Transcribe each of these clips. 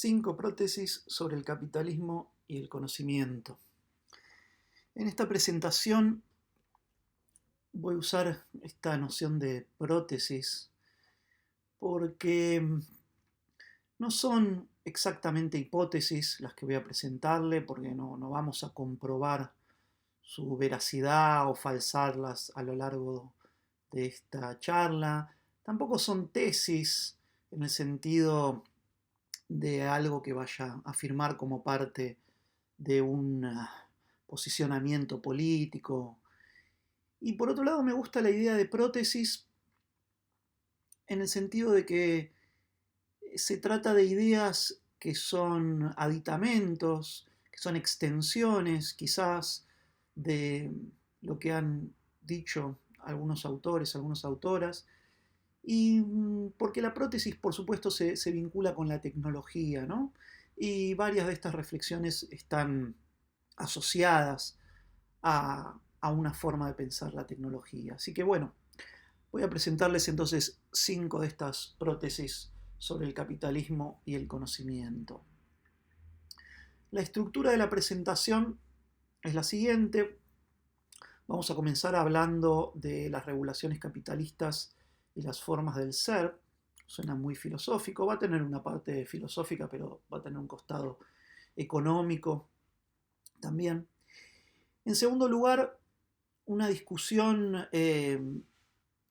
5 prótesis sobre el capitalismo y el conocimiento. En esta presentación voy a usar esta noción de prótesis porque no son exactamente hipótesis las que voy a presentarle, porque no vamos a comprobar su veracidad o falsarlas a lo largo de esta charla. Tampoco son tesis en el sentido de algo que vaya a afirmar como parte de un posicionamiento político. Y por otro lado me gusta la idea de prótesis en el sentido de que se trata de ideas que son aditamentos, que son extensiones quizás de lo que han dicho algunos autores, algunas autoras, y porque la prótesis, por supuesto, se vincula con la tecnología, ¿no? Y varias de estas reflexiones están asociadas a una forma de pensar la tecnología. Así que bueno, voy a presentarles entonces 5 de estas prótesis sobre el capitalismo y el conocimiento. La estructura de la presentación es la siguiente. Vamos a comenzar hablando de las regulaciones capitalistas y las formas del ser. Suena muy filosófico, va a tener una parte filosófica, pero va a tener un costado económico también. En segundo lugar, una discusión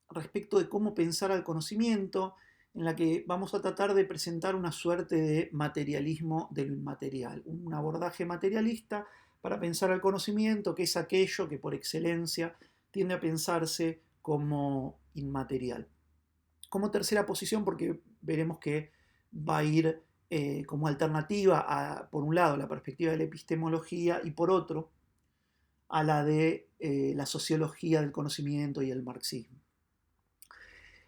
respecto de cómo pensar al conocimiento, en la que vamos a tratar de presentar una suerte de materialismo de lo inmaterial, un abordaje materialista para pensar al conocimiento, que es aquello que por excelencia tiende a pensarse como inmaterial. Como tercera posición, porque veremos que va a ir como alternativa a, por un lado, la perspectiva de la epistemología y por otro, a la de la sociología del conocimiento y el marxismo.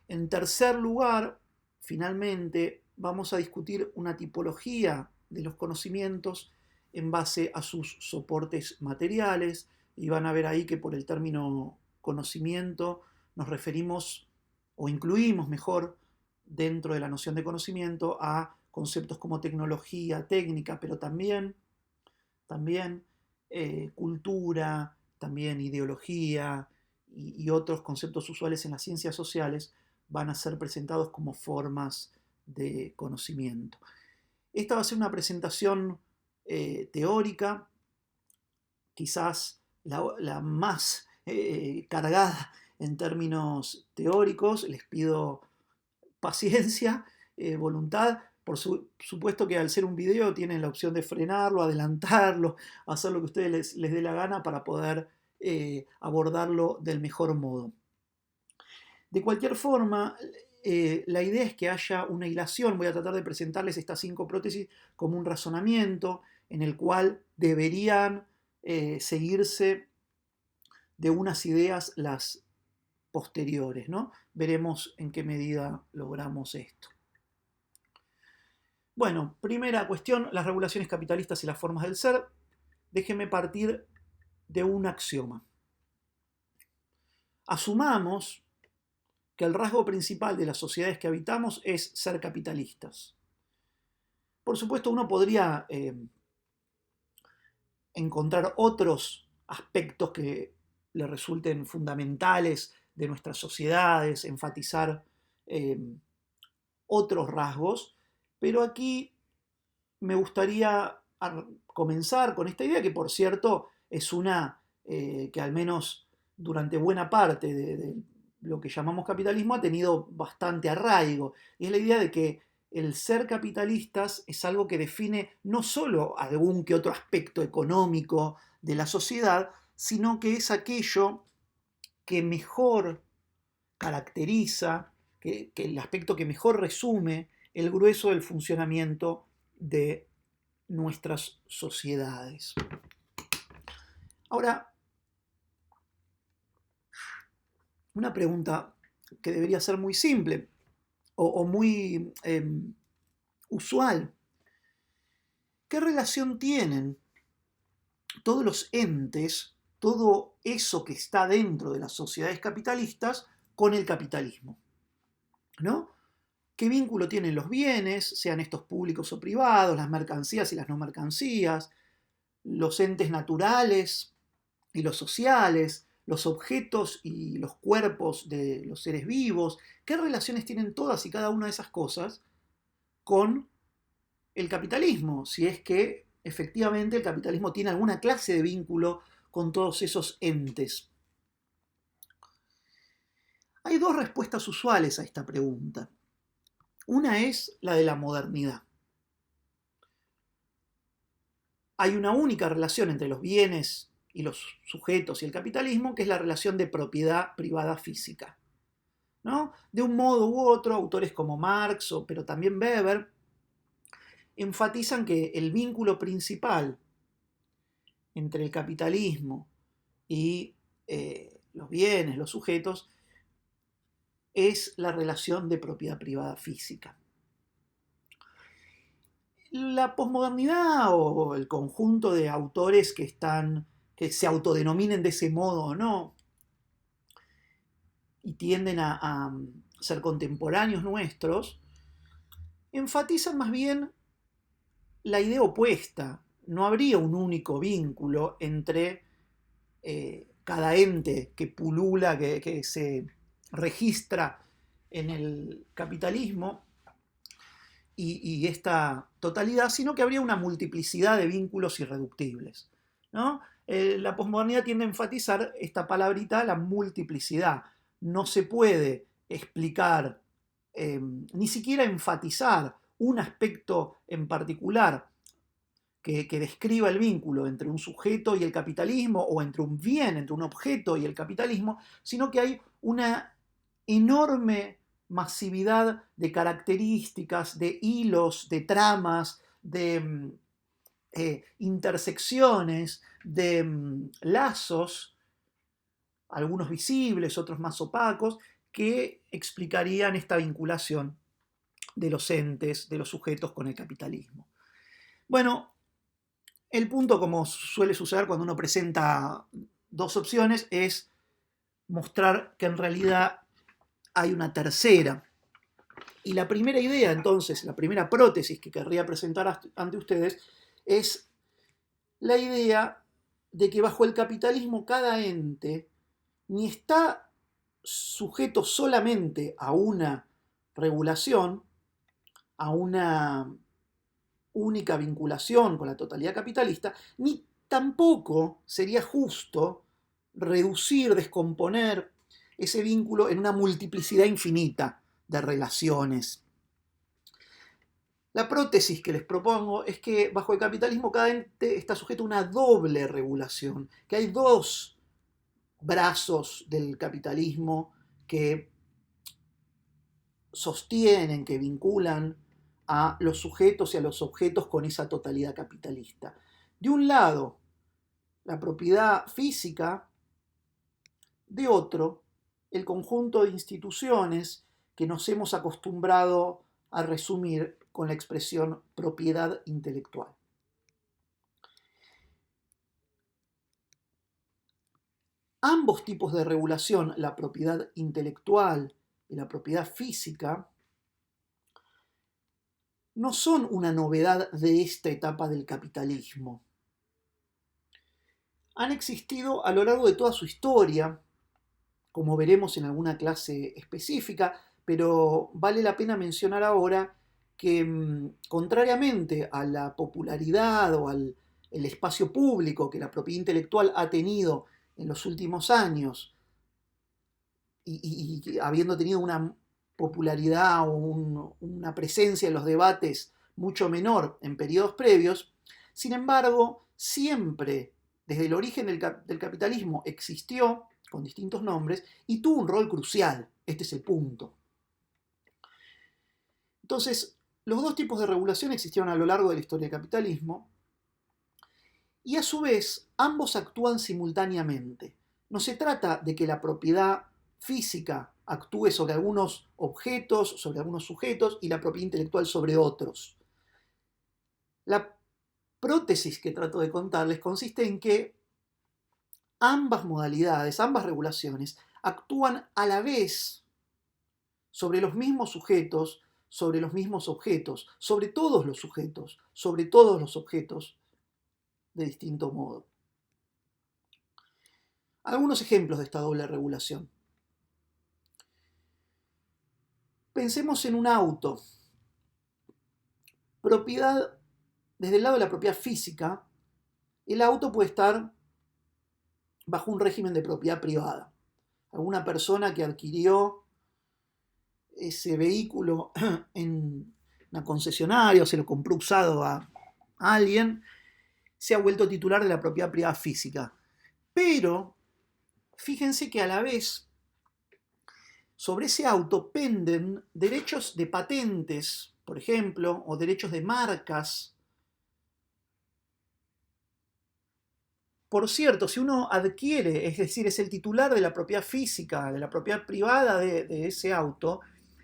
En tercer lugar, finalmente, vamos a discutir una tipología de los conocimientos en base a sus soportes materiales, y van a ver ahí que por el término conocimiento nos referimos o incluimos mejor dentro de la noción de conocimiento a conceptos como tecnología, técnica, pero también cultura, también ideología y otros conceptos usuales en las ciencias sociales van a ser presentados como formas de conocimiento. Esta va a ser una presentación teórica, quizás la más cargada en términos teóricos. Les pido paciencia, voluntad. Por supuesto que al ser un video tienen la opción de frenarlo, adelantarlo, hacer lo que a ustedes les dé la gana para poder abordarlo del mejor modo. De cualquier forma, la idea es que haya una hilación. Voy a tratar de presentarles estas 5 prótesis como un razonamiento en el cual deberían seguirse de unas ideas las posteriores, ¿no? Veremos en qué medida logramos esto. Bueno, primera cuestión, las regulaciones capitalistas y las formas del ser. Déjenme partir de un axioma. Asumamos que el rasgo principal de las sociedades que habitamos es ser capitalistas. Por supuesto, uno podría encontrar otros aspectos que le resulten fundamentales de nuestras sociedades, enfatizar otros rasgos, pero aquí me gustaría comenzar con esta idea que, por cierto, es una que al menos durante buena parte de lo que llamamos capitalismo ha tenido bastante arraigo, y es la idea de que el ser capitalistas es algo que define no solo algún que otro aspecto económico de la sociedad, sino que es aquello que mejor caracteriza, que el aspecto que mejor resume el grueso del funcionamiento de nuestras sociedades. Ahora, una pregunta que debería ser muy simple o muy usual. ¿Qué relación tienen todos los entes, todo eso que está dentro de las sociedades capitalistas con el capitalismo? ¿No? ¿Qué vínculo tienen los bienes, sean estos públicos o privados, las mercancías y las no mercancías, los entes naturales y los sociales, los objetos y los cuerpos de los seres vivos? ¿Qué relaciones tienen todas y cada una de esas cosas con el capitalismo? Si es que efectivamente el capitalismo tiene alguna clase de vínculo con todos esos entes. Hay dos respuestas usuales a esta pregunta. Una es la de la modernidad. Hay una única relación entre los bienes y los sujetos y el capitalismo, que es la relación de propiedad privada física, ¿no? De un modo u otro, autores como Marx, pero también Weber, enfatizan que el vínculo principal entre el capitalismo y los bienes, los sujetos, es la relación de propiedad privada física. La posmodernidad o el conjunto de autores que se autodenominen de ese modo o no, y tienden a ser contemporáneos nuestros, enfatizan más bien la idea opuesta. No habría un único vínculo entre cada ente que pulula, que se registra en el capitalismo y esta totalidad, sino que habría una multiplicidad de vínculos irreductibles, ¿no? La posmodernidad tiende a enfatizar esta palabrita, la multiplicidad. No se puede explicar, ni siquiera enfatizar un aspecto en particular que describa el vínculo entre un sujeto y el capitalismo, o entre un bien, entre un objeto y el capitalismo, sino que hay una enorme masividad de características, de hilos, de tramas, de intersecciones, de lazos, algunos visibles, otros más opacos, que explicarían esta vinculación de los entes, de los sujetos con el capitalismo. Bueno, el punto, como suele suceder cuando uno presenta dos opciones, es mostrar que en realidad hay una tercera. Y la primera idea, entonces, la primera prótesis que querría presentar ante ustedes es la idea de que bajo el capitalismo cada ente ni está sujeto solamente a una regulación, a una única vinculación con la totalidad capitalista, ni tampoco sería justo reducir, descomponer ese vínculo en una multiplicidad infinita de relaciones. La prótesis que les propongo es que bajo el capitalismo cada ente está sujeto a una doble regulación, que hay dos brazos del capitalismo que sostienen, que vinculan a los sujetos y a los objetos con esa totalidad capitalista. De un lado, la propiedad física; de otro, el conjunto de instituciones que nos hemos acostumbrado a resumir con la expresión propiedad intelectual. Ambos tipos de regulación, la propiedad intelectual y la propiedad física, no son una novedad de esta etapa del capitalismo. Han existido a lo largo de toda su historia, como veremos en alguna clase específica, pero vale la pena mencionar ahora que, contrariamente a la popularidad o al el espacio público que la propiedad intelectual ha tenido en los últimos años, y habiendo tenido una popularidad o una presencia en los debates mucho menor en periodos previos, sin embargo, siempre desde el origen del capitalismo existió, con distintos nombres, y tuvo un rol crucial. Este es el punto. Entonces, los dos tipos de regulación existieron a lo largo de la historia del capitalismo, y a su vez ambos actúan simultáneamente. No se trata de que la propiedad física actúe sobre algunos objetos, sobre algunos sujetos, y la propiedad intelectual sobre otros. La prótesis que trato de contarles consiste en que ambas modalidades, ambas regulaciones, actúan a la vez sobre los mismos sujetos, sobre los mismos objetos, sobre todos los sujetos, sobre todos los objetos, de distinto modo. Algunos ejemplos de esta doble regulación. Pensemos en un auto. Propiedad, desde el lado de la propiedad física, el auto puede estar bajo un régimen de propiedad privada. Alguna persona que adquirió ese vehículo en una concesionaria o se lo compró usado a alguien, se ha vuelto titular de la propiedad privada física. Pero fíjense que a la vez sobre ese auto penden derechos de patentes, por ejemplo, o derechos de marcas. Por cierto, si uno adquiere, es decir, es el titular de la propiedad física, de la propiedad privada de ese auto,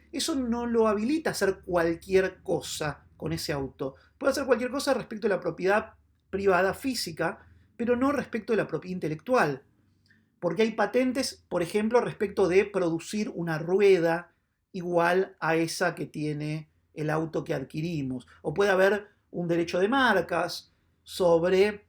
eso no lo habilita a hacer cualquier cosa con ese auto. Puede hacer cualquier cosa respecto de la propiedad privada física, pero no respecto de la propiedad intelectual. Porque hay patentes, por ejemplo, respecto de producir una rueda igual a esa que tiene el auto que adquirimos. O puede haber un derecho de marcas sobre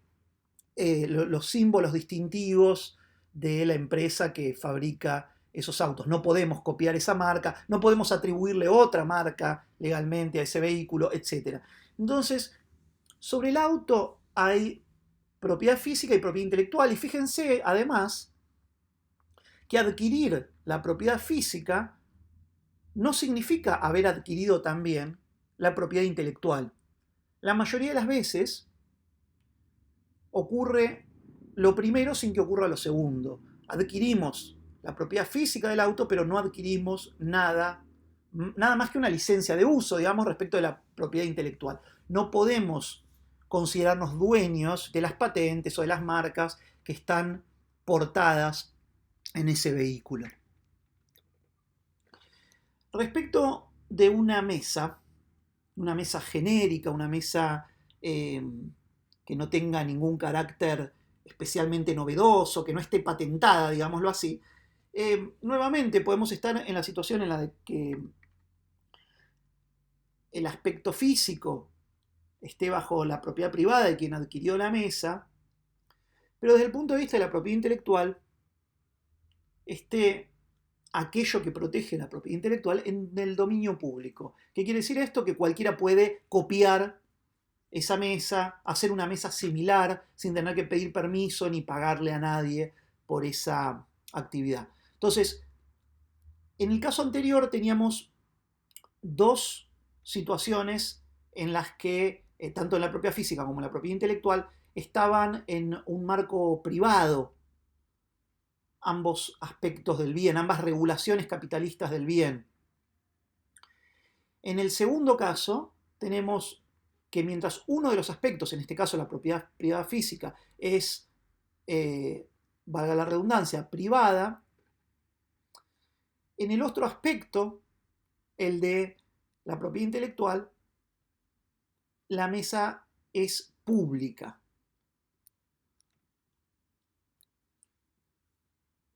los símbolos distintivos de la empresa que fabrica esos autos. No podemos copiar esa marca, no podemos atribuirle otra marca legalmente a ese vehículo, etc. Entonces, sobre el auto hay propiedad física y propiedad intelectual. Y fíjense, además, que adquirir la propiedad física no significa haber adquirido también la propiedad intelectual. La mayoría de las veces ocurre lo primero sin que ocurra lo segundo. Adquirimos la propiedad física del auto, pero no adquirimos nada más que una licencia de uso, digamos, respecto de la propiedad intelectual. No podemos considerarnos dueños de las patentes o de las marcas que están portadas en ese vehículo. Respecto de una mesa genérica, una mesa que no tenga ningún carácter especialmente novedoso, que no esté patentada, digámoslo así, nuevamente podemos estar en la situación en la de que el aspecto físico esté bajo la propiedad privada de quien adquirió la mesa, pero desde el punto de vista de la propiedad intelectual, esté aquello que protege la propiedad intelectual en el dominio público. ¿Qué quiere decir esto? Que cualquiera puede copiar esa mesa, hacer una mesa similar sin tener que pedir permiso ni pagarle a nadie por esa actividad. Entonces, en el caso anterior teníamos dos situaciones en las que, tanto en la propiedad física como en la propiedad intelectual, estaban en un marco privado ambos aspectos del bien, ambas regulaciones capitalistas del bien. En el segundo caso, tenemos que mientras uno de los aspectos, en este caso la propiedad privada física, es, valga la redundancia, privada, en el otro aspecto, el de la propiedad intelectual, la mesa es pública.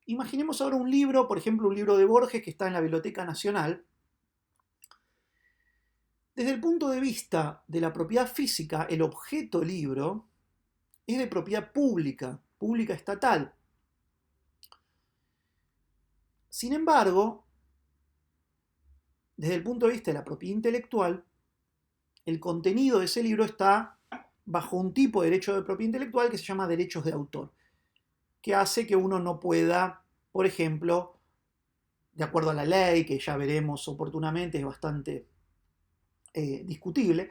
Imaginemos ahora un libro, por ejemplo, un libro de Borges que está en la Biblioteca Nacional. Desde el punto de vista de la propiedad física, el objeto libro es de propiedad pública, pública estatal. Sin embargo, desde el punto de vista de la propiedad intelectual, el contenido de ese libro está bajo un tipo de derecho de propiedad intelectual que se llama derechos de autor, que hace que uno no pueda, por ejemplo, de acuerdo a la ley, que ya veremos oportunamente, es bastante discutible,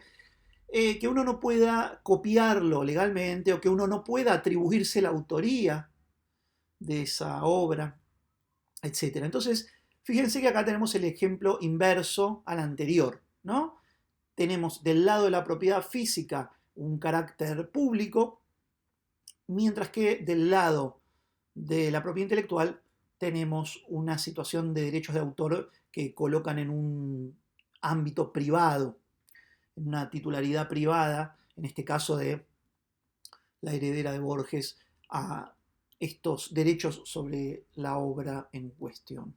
que uno no pueda copiarlo legalmente o que uno no pueda atribuirse la autoría de esa obra, etc. Entonces, fíjense que acá tenemos el ejemplo inverso al anterior, ¿no? Tenemos del lado de la propiedad física un carácter público, mientras que del lado de la propiedad intelectual tenemos una situación de derechos de autor que colocan en un ámbito privado, en una titularidad privada, en este caso de la heredera de Borges, a estos derechos sobre la obra en cuestión.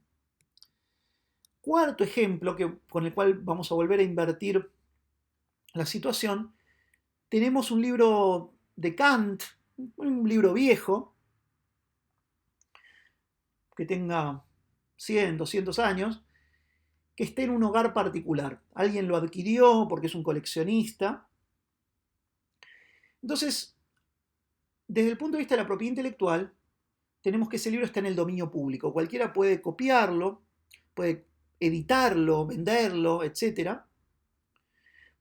cuarto ejemplo con el cual vamos a volver a invertir la situación, tenemos un libro de Kant, un libro viejo, que tenga 100, 200 años, que esté en un hogar particular. Alguien lo adquirió porque es un coleccionista. Entonces, desde el punto de vista de la propiedad intelectual, tenemos que ese libro está en el dominio público. Cualquiera puede copiarlo, puede editarlo, venderlo, etc.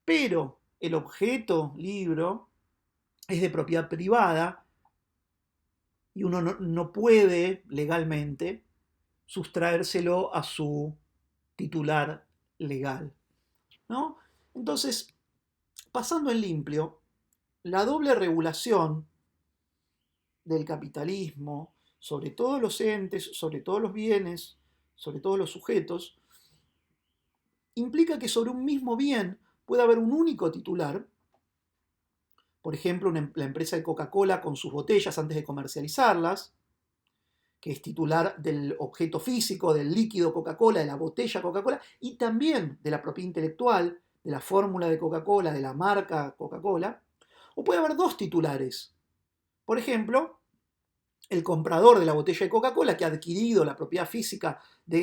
Pero el objeto libro es de propiedad privada y uno no puede legalmente sustraérselo a su titular legal, ¿no? Entonces, pasando en limpio, la doble regulación del capitalismo sobre todos los entes, sobre todos los bienes, sobre todos los sujetos, implica que sobre un mismo bien puede haber un único titular. Por ejemplo, la empresa de Coca-Cola con sus botellas antes de comercializarlas, que es titular del objeto físico, del líquido Coca-Cola, de la botella Coca-Cola, y también de la propiedad intelectual, de la fórmula de Coca-Cola, de la marca Coca-Cola. O puede haber dos titulares. Por ejemplo, el comprador de la botella de Coca-Cola que ha adquirido la propiedad física de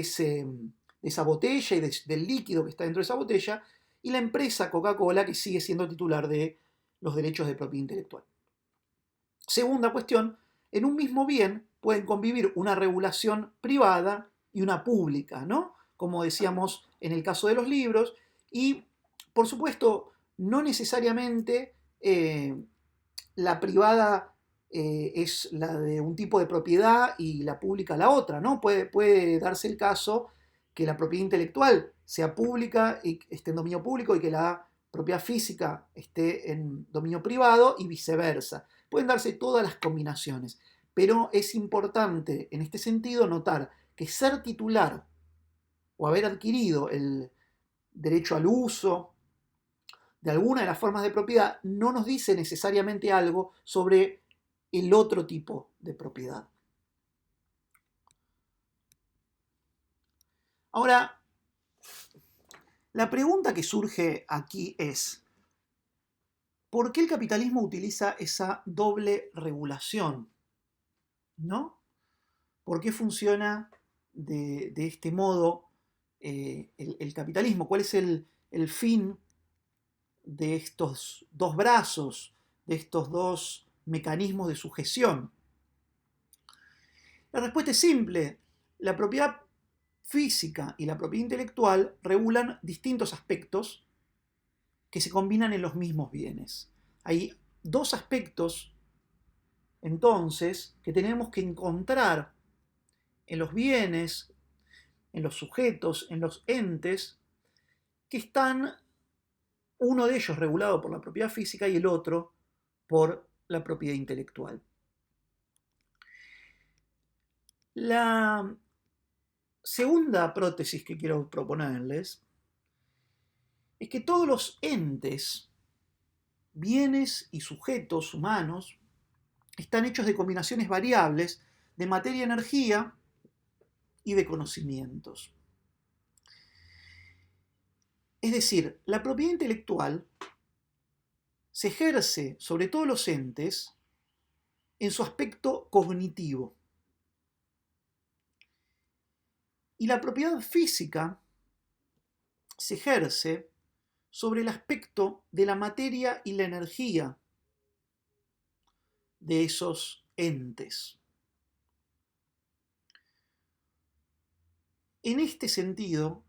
esa botella y del líquido que está dentro de esa botella, y la empresa Coca-Cola que sigue siendo titular de los derechos de propiedad intelectual. Segunda cuestión, en un mismo bien pueden convivir una regulación privada y una pública, ¿no? Como decíamos en el caso de los libros, y por supuesto, no necesariamente la privada es la de un tipo de propiedad y la pública la otra, ¿no? Puede darse el caso que la propiedad intelectual sea pública y esté en dominio público y que la propiedad física esté en dominio privado y viceversa. Pueden darse todas las combinaciones, pero es importante en este sentido notar que ser titular o haber adquirido el derecho al uso de alguna de las formas de propiedad no nos dice necesariamente algo sobre el otro tipo de propiedad. Ahora, la pregunta que surge aquí es, ¿por qué el capitalismo utiliza esa doble regulación? ¿No? ¿Por qué funciona de este modo el capitalismo? ¿Cuál es el fin de estos dos brazos, de estos dos mecanismos de sujeción? La respuesta es simple. La propiedad física y la propiedad intelectual regulan distintos aspectos que se combinan en los mismos bienes. Hay dos aspectos, entonces, que tenemos que encontrar en los bienes, en los sujetos, en los entes, que están, uno de ellos regulado por la propiedad física y el otro por la propiedad intelectual. La segunda prótesis que quiero proponerles es que todos los entes, bienes y sujetos humanos, están hechos de combinaciones variables de materia, energía y de conocimientos. Es decir, la propiedad intelectual se ejerce sobre todos los entes en su aspecto cognitivo. Y la propiedad física se ejerce sobre el aspecto de la materia y la energía de esos entes. En este sentido,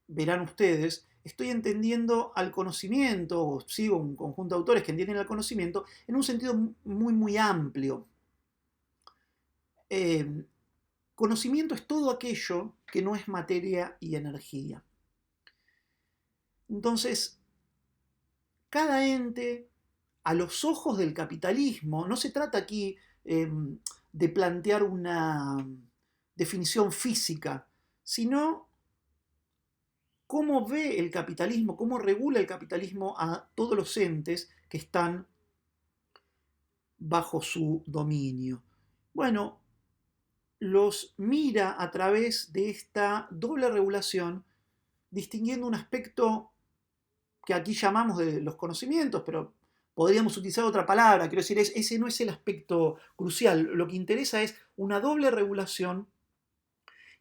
verán ustedes, estoy entendiendo al conocimiento, o sigo un conjunto de autores que entienden al conocimiento, en un sentido muy, muy amplio. Conocimiento es todo aquello que no es materia y energía. Entonces, cada ente, a los ojos del capitalismo, no se trata aquí de plantear una definición física, sino cómo ve el capitalismo, cómo regula el capitalismo a todos los entes que están bajo su dominio. Bueno, los mira a través de esta doble regulación, distinguiendo un aspecto que aquí llamamos de los conocimientos, pero podríamos utilizar otra palabra, quiero decir, ese no es el aspecto crucial. Lo que interesa es una doble regulación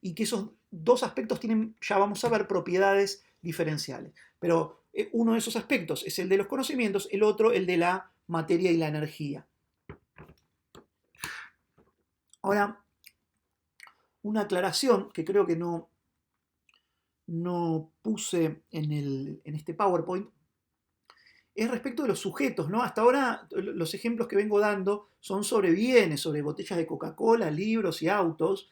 y que esos dos aspectos tienen, ya vamos a ver, propiedades diferenciales. Pero uno de esos aspectos es el de los conocimientos, el otro el de la materia y la energía. Ahora, una aclaración que creo que no puse en este PowerPoint es respecto de los sujetos, ¿no? Hasta ahora los ejemplos que vengo dando son sobre bienes, sobre botellas de Coca-Cola, libros y autos,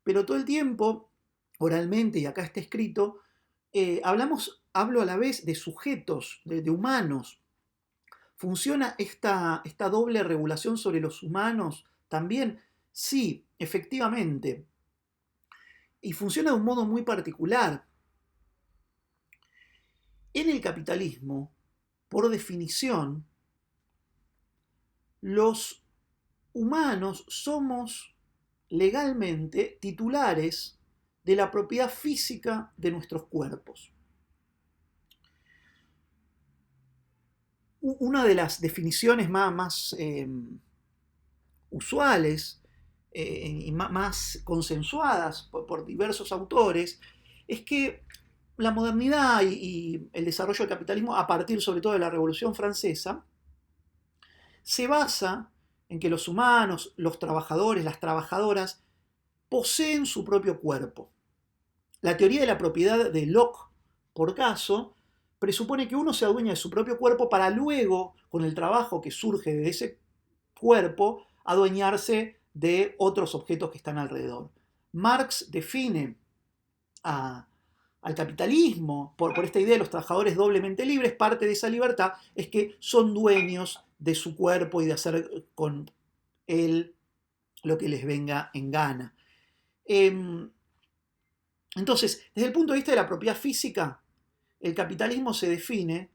pero todo el tiempo, oralmente, y acá está escrito, hablo a la vez de sujetos, de humanos. ¿Funciona esta doble regulación sobre los humanos también? Sí, efectivamente. Y funciona de un modo muy particular. En el capitalismo, por definición, los humanos somos legalmente titulares de la propiedad física de nuestros cuerpos. Una de las definiciones más usuales y más consensuadas por diversos autores es que la modernidad y el desarrollo del capitalismo, a partir sobre todo de la Revolución Francesa, se basa en que los humanos, los trabajadores, las trabajadoras, poseen su propio cuerpo. La teoría de la propiedad de Locke, por caso, presupone que uno se adueña de su propio cuerpo para luego, con el trabajo que surge de ese cuerpo, adueñarse de otros objetos que están alrededor. Marx define al capitalismo por esta idea de los trabajadores doblemente libres. Parte de esa libertad es que son dueños de su cuerpo y de hacer con él lo que les venga en gana. Entonces, desde el punto de vista de la propiedad física, el capitalismo se define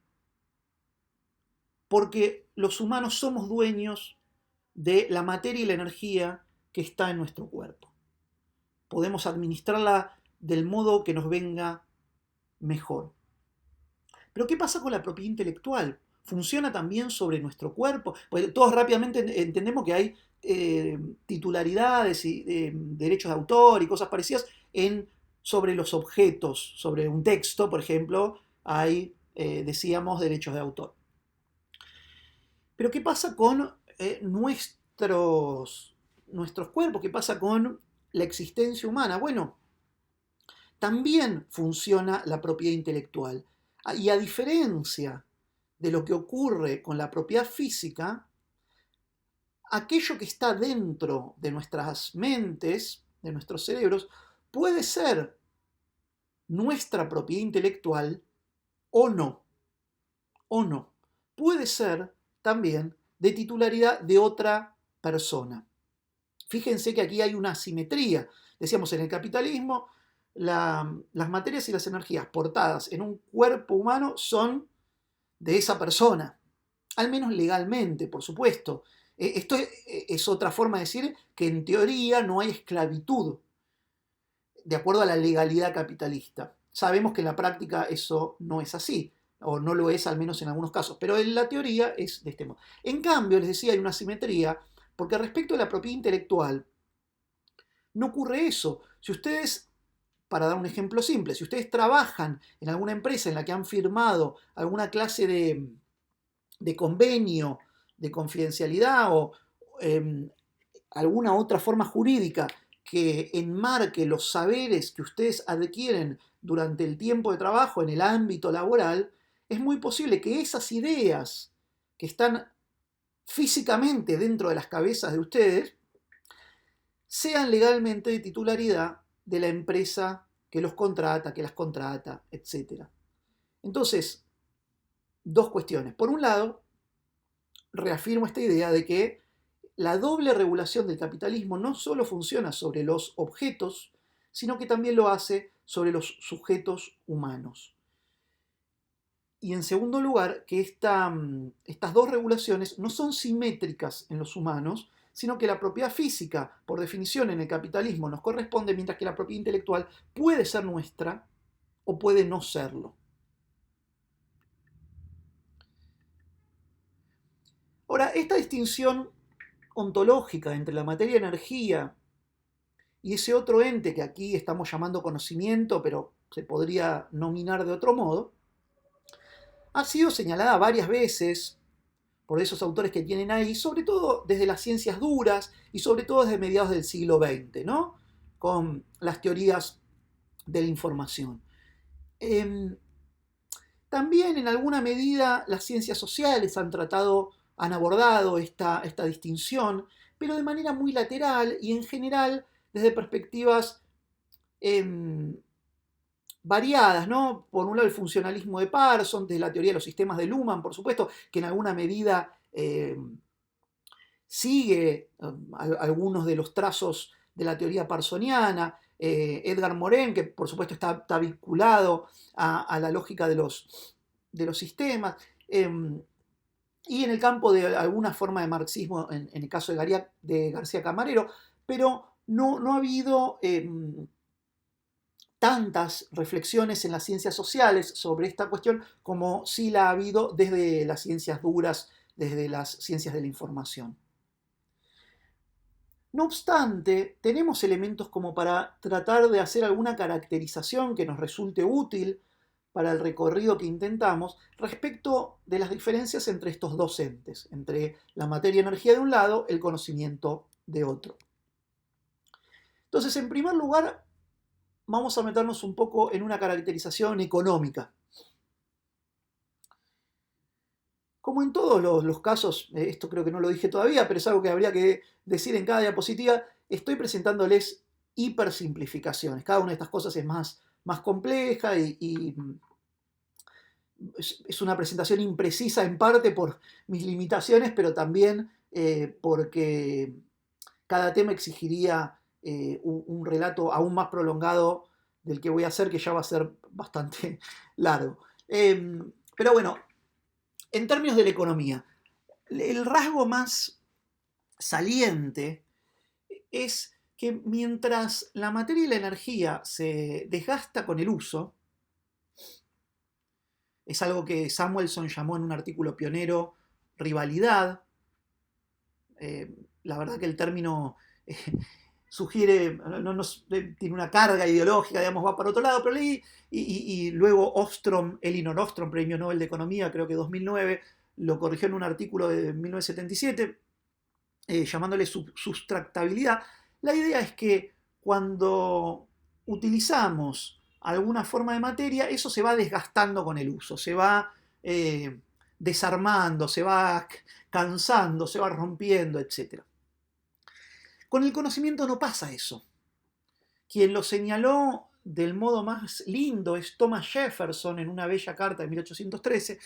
porque los humanos somos dueños de la materia y la energía que está en nuestro cuerpo. Podemos administrarla del modo que nos venga mejor. Pero ¿qué pasa con la propiedad intelectual? ¿Funciona también sobre nuestro cuerpo? Pues todos rápidamente entendemos que hay titularidades y derechos de autor y cosas parecidas sobre los objetos, sobre un texto, por ejemplo, hay, decíamos, derechos de autor. Pero ¿qué pasa con nuestros cuerpos? ¿Qué pasa con la existencia humana? Bueno, también funciona la propiedad intelectual. Y a diferencia de lo que ocurre con la propiedad física, aquello que está dentro de nuestras mentes, de nuestros cerebros, puede ser nuestra propiedad intelectual o no. O no. Puede ser también de titularidad de otra persona. Fíjense que aquí hay una asimetría. Decíamos, en el capitalismo, las materias y las energías portadas en un cuerpo humano son de esa persona, al menos legalmente, por supuesto. Esto es otra forma de decir que en teoría no hay esclavitud, de acuerdo a la legalidad capitalista. Sabemos que en la práctica eso no es así, o no lo es al menos en algunos casos, pero en la teoría es de este modo. En cambio, les decía, hay una asimetría, porque respecto a la propiedad intelectual, no ocurre eso. Si ustedes, para dar un ejemplo simple, si ustedes trabajan en alguna empresa en la que han firmado alguna clase de convenio, de confidencialidad o alguna otra forma jurídica que enmarque los saberes que ustedes adquieren durante el tiempo de trabajo en el ámbito laboral, es muy posible que esas ideas que están físicamente dentro de las cabezas de ustedes sean legalmente de titularidad de la empresa que los contrata, que las contrata, etc. Entonces, dos cuestiones. Por un lado, reafirmo esta idea de que la doble regulación del capitalismo no solo funciona sobre los objetos, sino que también lo hace sobre los sujetos humanos. Y en segundo lugar, que estas dos regulaciones no son simétricas en los humanos, sino que la propiedad física, por definición en el capitalismo, nos corresponde, mientras que la propiedad intelectual puede ser nuestra o puede no serlo. Ahora, esta distinción ontológica entre la materia y energía y ese otro ente que aquí estamos llamando conocimiento, pero se podría nominar de otro modo, ha sido señalada varias veces por esos autores que tienen ahí, sobre todo desde las ciencias duras y sobre todo desde mediados del siglo XX, ¿no? Con las teorías de la información. También en alguna medida las ciencias sociales han abordado esta distinción, pero de manera muy lateral y en general desde perspectivas variadas, ¿no? Por un lado el funcionalismo de Parsons, de la teoría de los sistemas de Luhmann, por supuesto, que en alguna medida sigue algunos de los trazos de la teoría parsoniana, Edgar Morin, que por supuesto está vinculado a la lógica de los sistemas, y en el campo de alguna forma de marxismo, en el caso de García Camarero, pero no ha habido tantas reflexiones en las ciencias sociales sobre esta cuestión como sí la ha habido desde las ciencias duras, desde las ciencias de la información. No obstante, tenemos elementos como para tratar de hacer alguna caracterización que nos resulte útil para el recorrido que intentamos respecto de las diferencias entre estos dos entes, entre la materia y energía de un lado, el conocimiento de otro. Entonces, en primer lugar, vamos a meternos un poco en una caracterización económica. Como en todos los casos, esto creo que no lo dije todavía, pero es algo que habría que decir en cada diapositiva, estoy presentándoles hipersimplificaciones. Cada una de estas cosas es más compleja y es una presentación imprecisa en parte por mis limitaciones, pero también porque cada tema exigiría un relato aún más prolongado del que voy a hacer, que ya va a ser bastante largo. Pero bueno, en términos de la economía, el rasgo más saliente es que mientras la materia y la energía se desgasta con el uso, es algo que Samuelson llamó en un artículo pionero rivalidad. La verdad que el término sugiere, tiene una carga ideológica, digamos, va para otro lado, pero leí, y luego Elinor Ostrom, premio Nobel de Economía, creo que 2009, lo corrigió en un artículo de 1977, llamándole sustractabilidad. La idea es que cuando utilizamos alguna forma de materia, eso se va desgastando con el uso, se va desarmando, se va cansando, se va rompiendo, etc. Con el conocimiento no pasa eso. Quien lo señaló del modo más lindo es Thomas Jefferson en una bella carta de 1813,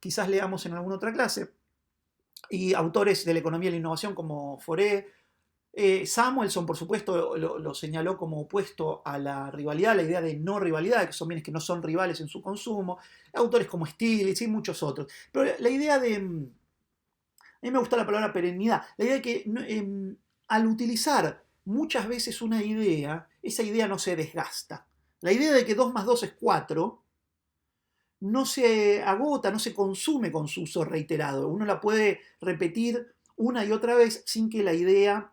quizás leamos en alguna otra clase, y autores de la economía y la innovación como Fourier. Samuelson, por supuesto, lo señaló como opuesto a la rivalidad, la idea de no rivalidad, que son bienes que no son rivales en su consumo. Autores como Stiglitz y muchos otros. Pero la idea de... A mí me gusta la palabra perennidad. La idea de que al utilizar muchas veces una idea, esa idea no se desgasta. La idea de que 2 más 2 es 4 no se agota, no se consume con su uso reiterado. Uno la puede repetir una y otra vez sin que la idea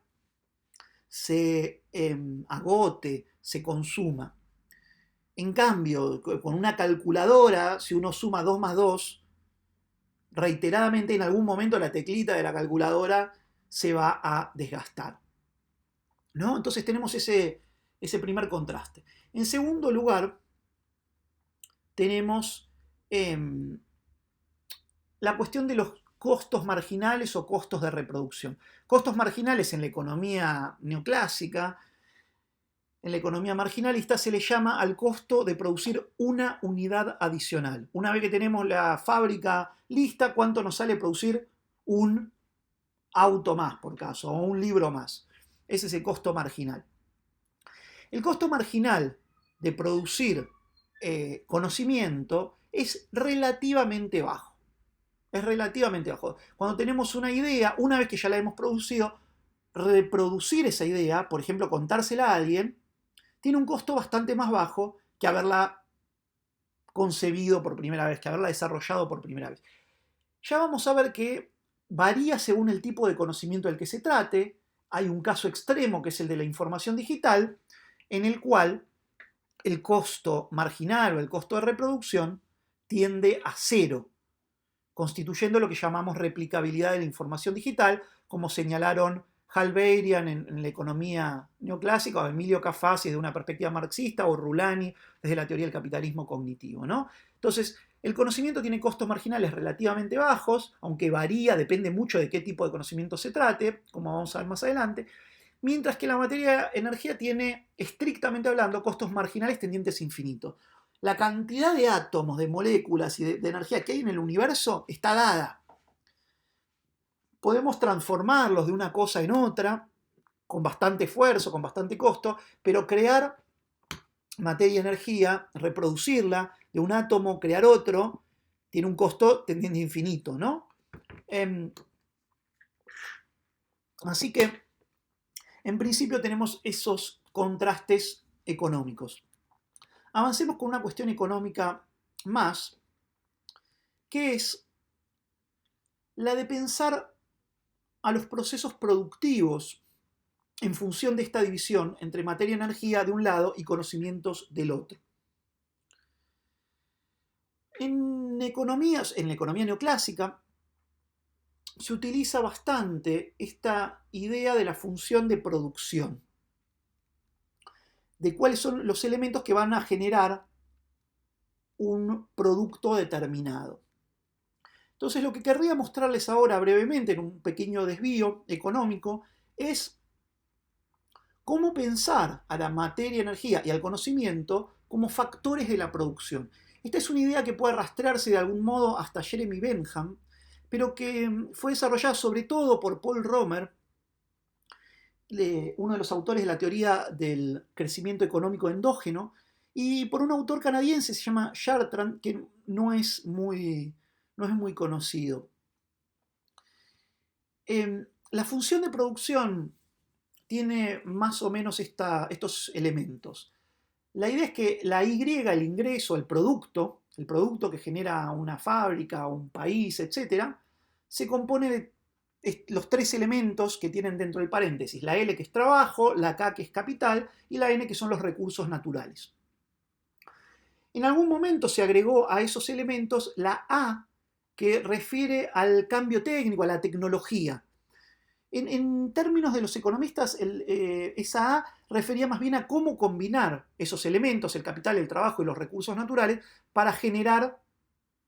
se agote, se consuma. En cambio, con una calculadora, si uno suma 2 más 2, reiteradamente en algún momento la teclita de la calculadora se va a desgastar, ¿no? Entonces tenemos ese primer contraste. En segundo lugar, tenemos la cuestión de los costos marginales o costos de reproducción. Costos marginales en la economía neoclásica, en la economía marginalista, se le llama al costo de producir una unidad adicional. Una vez que tenemos la fábrica lista, ¿cuánto nos sale producir un auto más, por caso, o un libro más? Ese es el costo marginal. El costo marginal de producir conocimiento es relativamente bajo. Es relativamente bajo. Cuando tenemos una idea, una vez que ya la hemos producido, reproducir esa idea, por ejemplo, contársela a alguien, tiene un costo bastante más bajo que haberla concebido por primera vez, que haberla desarrollado por primera vez. Ya vamos a ver que varía según el tipo de conocimiento del que se trate. Hay un caso extremo que es el de la información digital, en el cual el costo marginal o el costo de reproducción tiende a cero, constituyendo lo que llamamos replicabilidad de la información digital, como señalaron Hal Beirian en la economía neoclásica, o Emilio Cafasi desde una perspectiva marxista, o Rulani desde la teoría del capitalismo cognitivo, ¿no? Entonces, el conocimiento tiene costos marginales relativamente bajos, aunque varía, depende mucho de qué tipo de conocimiento se trate, como vamos a ver más adelante, mientras que la materia energía tiene, estrictamente hablando, costos marginales tendientes a infinito. La cantidad de átomos, de moléculas y de energía que hay en el universo está dada. Podemos transformarlos de una cosa en otra, con bastante esfuerzo, con bastante costo, pero crear materia y energía, reproducirla, de un átomo crear otro, tiene un costo tendiente a infinito, ¿no? Así que, en principio, tenemos esos contrastes económicos. Avancemos con una cuestión económica más, que es la de pensar a los procesos productivos en función de esta división entre materia y energía de un lado y conocimientos del otro. En la economía neoclásica, se utiliza bastante esta idea de la función de producción, de cuáles son los elementos que van a generar un producto determinado. Entonces, lo que querría mostrarles ahora brevemente, en un pequeño desvío económico, es cómo pensar a la materia, energía y al conocimiento como factores de la producción. Esta es una idea que puede rastrearse de algún modo hasta Jeremy Bentham, pero que fue desarrollada sobre todo por Paul Romer, uno de los autores de la teoría del crecimiento económico endógeno, y por un autor canadiense, se llama Chartrand, que no es muy conocido. La función de producción tiene más o menos estos elementos. La idea es que la Y, el ingreso, el producto que genera una fábrica, un país, etc., se compone de los tres elementos que tienen dentro del paréntesis: la L, que es trabajo, la K, que es capital, y la N, que son los recursos naturales. En algún momento se agregó a esos elementos la A, que refiere al cambio técnico, a la tecnología. En términos de los economistas, esa A refería más bien a cómo combinar esos elementos, el capital, el trabajo y los recursos naturales, para generar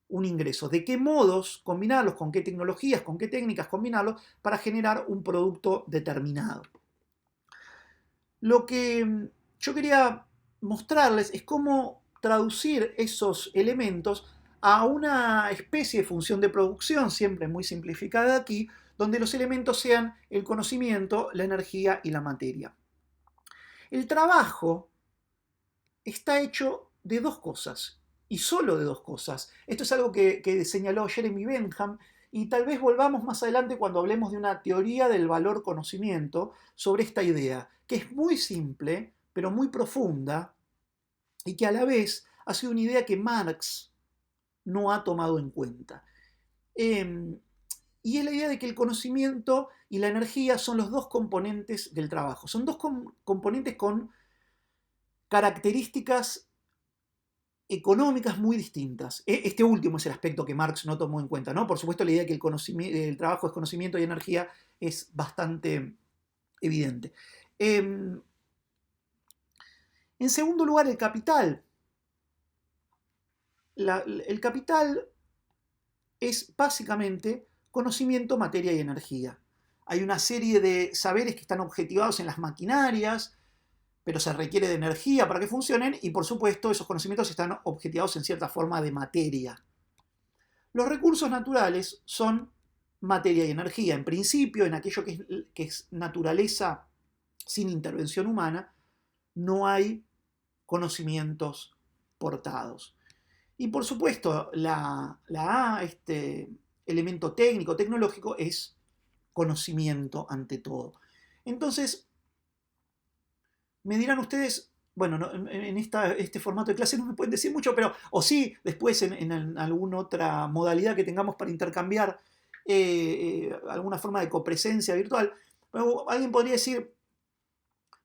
un ingreso. De qué modos combinarlos, con qué tecnologías, con qué técnicas combinarlos para generar un producto determinado. Lo que yo quería mostrarles es cómo traducir esos elementos a una especie de función de producción, siempre muy simplificada aquí, donde los elementos sean el conocimiento, la energía y la materia. El trabajo está hecho de dos cosas, y solo de dos cosas. Esto es algo que señaló Jeremy Bentham, y tal vez volvamos más adelante cuando hablemos de una teoría del valor conocimiento sobre esta idea, que es muy simple, pero muy profunda, y que a la vez ha sido una idea que Marx no ha tomado en cuenta. Y es la idea de que el conocimiento y la energía son los dos componentes del trabajo. Son dos componentes con características económicas muy distintas. Este último es el aspecto que Marx no tomó en cuenta, ¿no? Por supuesto, la idea de que el trabajo es conocimiento y energía es bastante evidente. En segundo lugar, el capital. El capital es básicamente conocimiento, materia y energía. Hay una serie de saberes que están objetivados en las maquinarias, pero se requiere de energía para que funcionen, y por supuesto esos conocimientos están objetivados en cierta forma de materia. Los recursos naturales son materia y energía. En principio, en aquello que es naturaleza sin intervención humana, no hay conocimientos portados. Y por supuesto, la A, este elemento técnico, tecnológico, es conocimiento ante todo. Entonces, me dirán ustedes, bueno, en este formato de clase no me pueden decir mucho, pero, o sí, después en alguna otra modalidad que tengamos para intercambiar alguna forma de copresencia virtual, pero alguien podría decir,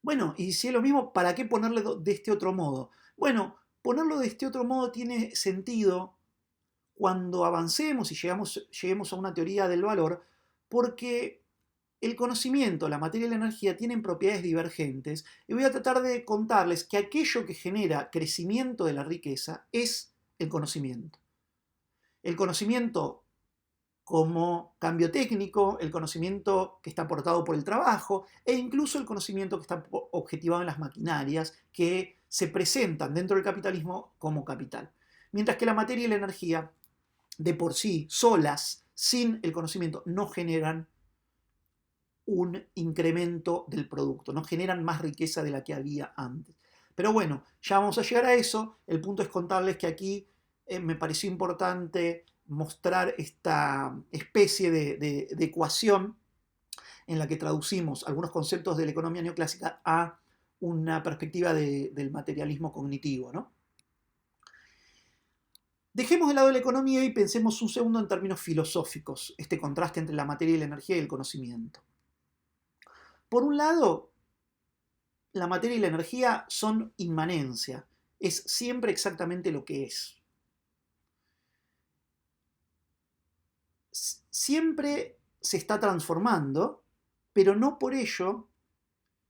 bueno, y si es lo mismo, ¿para qué ponerlo de este otro modo? Bueno, ponerlo de este otro modo tiene sentido cuando avancemos y lleguemos a una teoría del valor, porque el conocimiento, la materia y la energía tienen propiedades divergentes y voy a tratar de contarles que aquello que genera crecimiento de la riqueza es el conocimiento. El conocimiento como cambio técnico, el conocimiento que está aportado por el trabajo e incluso el conocimiento que está objetivado en las maquinarias que se presentan dentro del capitalismo como capital. Mientras que la materia y la energía de por sí, solas, sin el conocimiento, no generan un incremento del producto, no generan más riqueza de la que había antes. Pero bueno, ya vamos a llegar a eso. El punto es contarles que aquí me pareció importante mostrar esta especie de ecuación en la que traducimos algunos conceptos de la economía neoclásica a una perspectiva del materialismo cognitivo, ¿no? Dejemos de lado la economía y pensemos un segundo en términos filosóficos, este contraste entre la materia y la energía y el conocimiento. Por un lado, la materia y la energía son inmanencia, es siempre exactamente lo que es. Siempre se está transformando, pero no por ello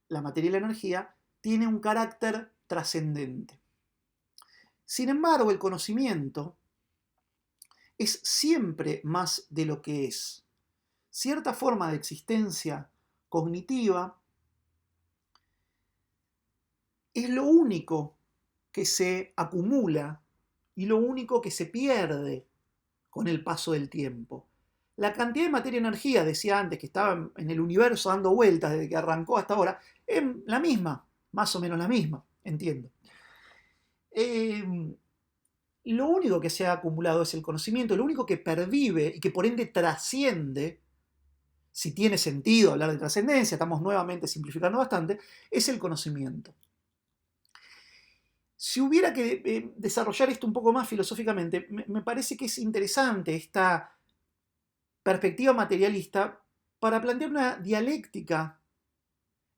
la materia y la energía tiene un carácter trascendente. Sin embargo, el conocimiento es siempre más de lo que es. Cierta forma de existencia cognitiva es lo único que se acumula y lo único que se pierde con el paso del tiempo. La cantidad de materia y energía, decía antes, que estaba en el universo dando vueltas desde que arrancó hasta ahora, es la misma, más o menos la misma, entiendo. Lo único que se ha acumulado es el conocimiento, lo único que pervive y que por ende trasciende, si tiene sentido hablar de trascendencia, estamos nuevamente simplificando bastante, es el conocimiento. Si hubiera que desarrollar esto un poco más filosóficamente, me parece que es interesante esta perspectiva materialista para plantear una dialéctica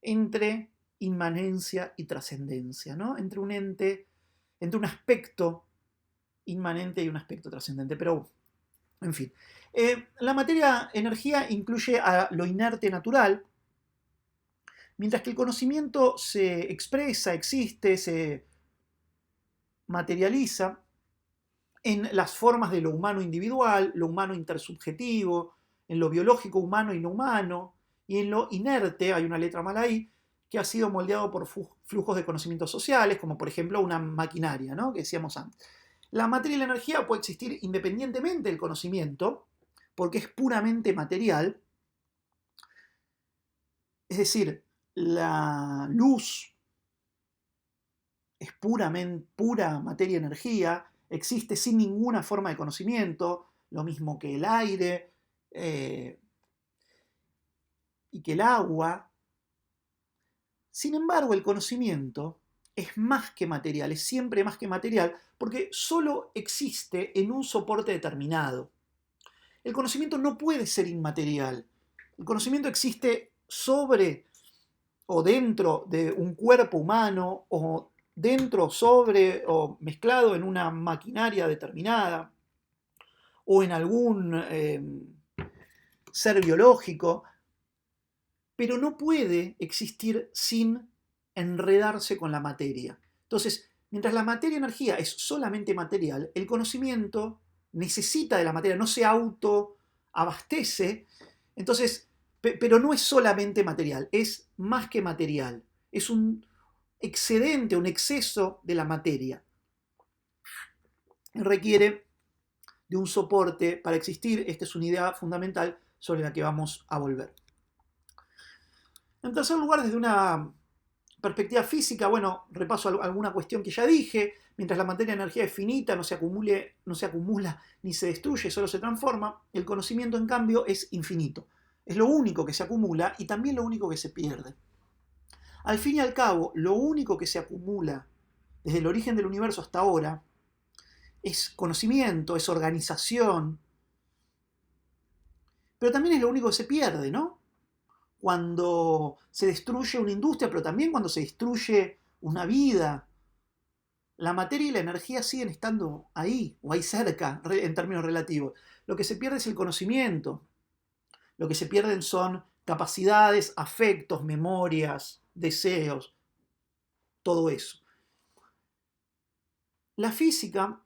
entre inmanencia y trascendencia, ¿no? Entre un ente, entre un aspecto inmanente y un aspecto trascendente. Pero, en fin. La materia-energía incluye a lo inerte natural, mientras que el conocimiento se expresa, existe, se materializa en las formas de lo humano individual, lo humano intersubjetivo, en lo biológico humano y no humano, y en lo inerte, hay una letra mal ahí, que ha sido moldeado por flujos de conocimientos sociales, como por ejemplo una maquinaria, ¿no? Que decíamos antes. La materia y la energía puede existir independientemente del conocimiento, porque es puramente material, es decir, la luz es pura materia y energía, existe sin ninguna forma de conocimiento, lo mismo que el aire y que el agua. Sin embargo, el conocimiento es más que material, es siempre más que material, porque solo existe en un soporte determinado. El conocimiento no puede ser inmaterial. El conocimiento existe sobre o dentro de un cuerpo humano o dentro, sobre o mezclado en una maquinaria determinada o en algún ser biológico, pero no puede existir sin enredarse con la materia. Entonces, mientras la materia-energía es solamente material, el conocimiento necesita de la materia, no se autoabastece, entonces, pero no es solamente material, es más que material, es un excedente, un exceso de la materia. Requiere de un soporte para existir, esta es una idea fundamental sobre la que vamos a volver. En tercer lugar, desde una perspectiva física, bueno, repaso alguna cuestión que ya dije, mientras la materia de energía es finita, no se acumula ni se destruye, solo se transforma, el conocimiento en cambio es infinito. es lo único que se acumula y también lo único que se pierde. Al fin y al cabo, lo único que se acumula desde el origen del universo hasta ahora es conocimiento, es organización, pero también es lo único que se pierde, ¿no? Cuando se destruye una industria, pero también cuando se destruye una vida, la materia y la energía siguen estando ahí, o ahí cerca, en términos relativos. Lo que se pierde es el conocimiento, lo que se pierden son capacidades, afectos, memorias, deseos, todo eso. La física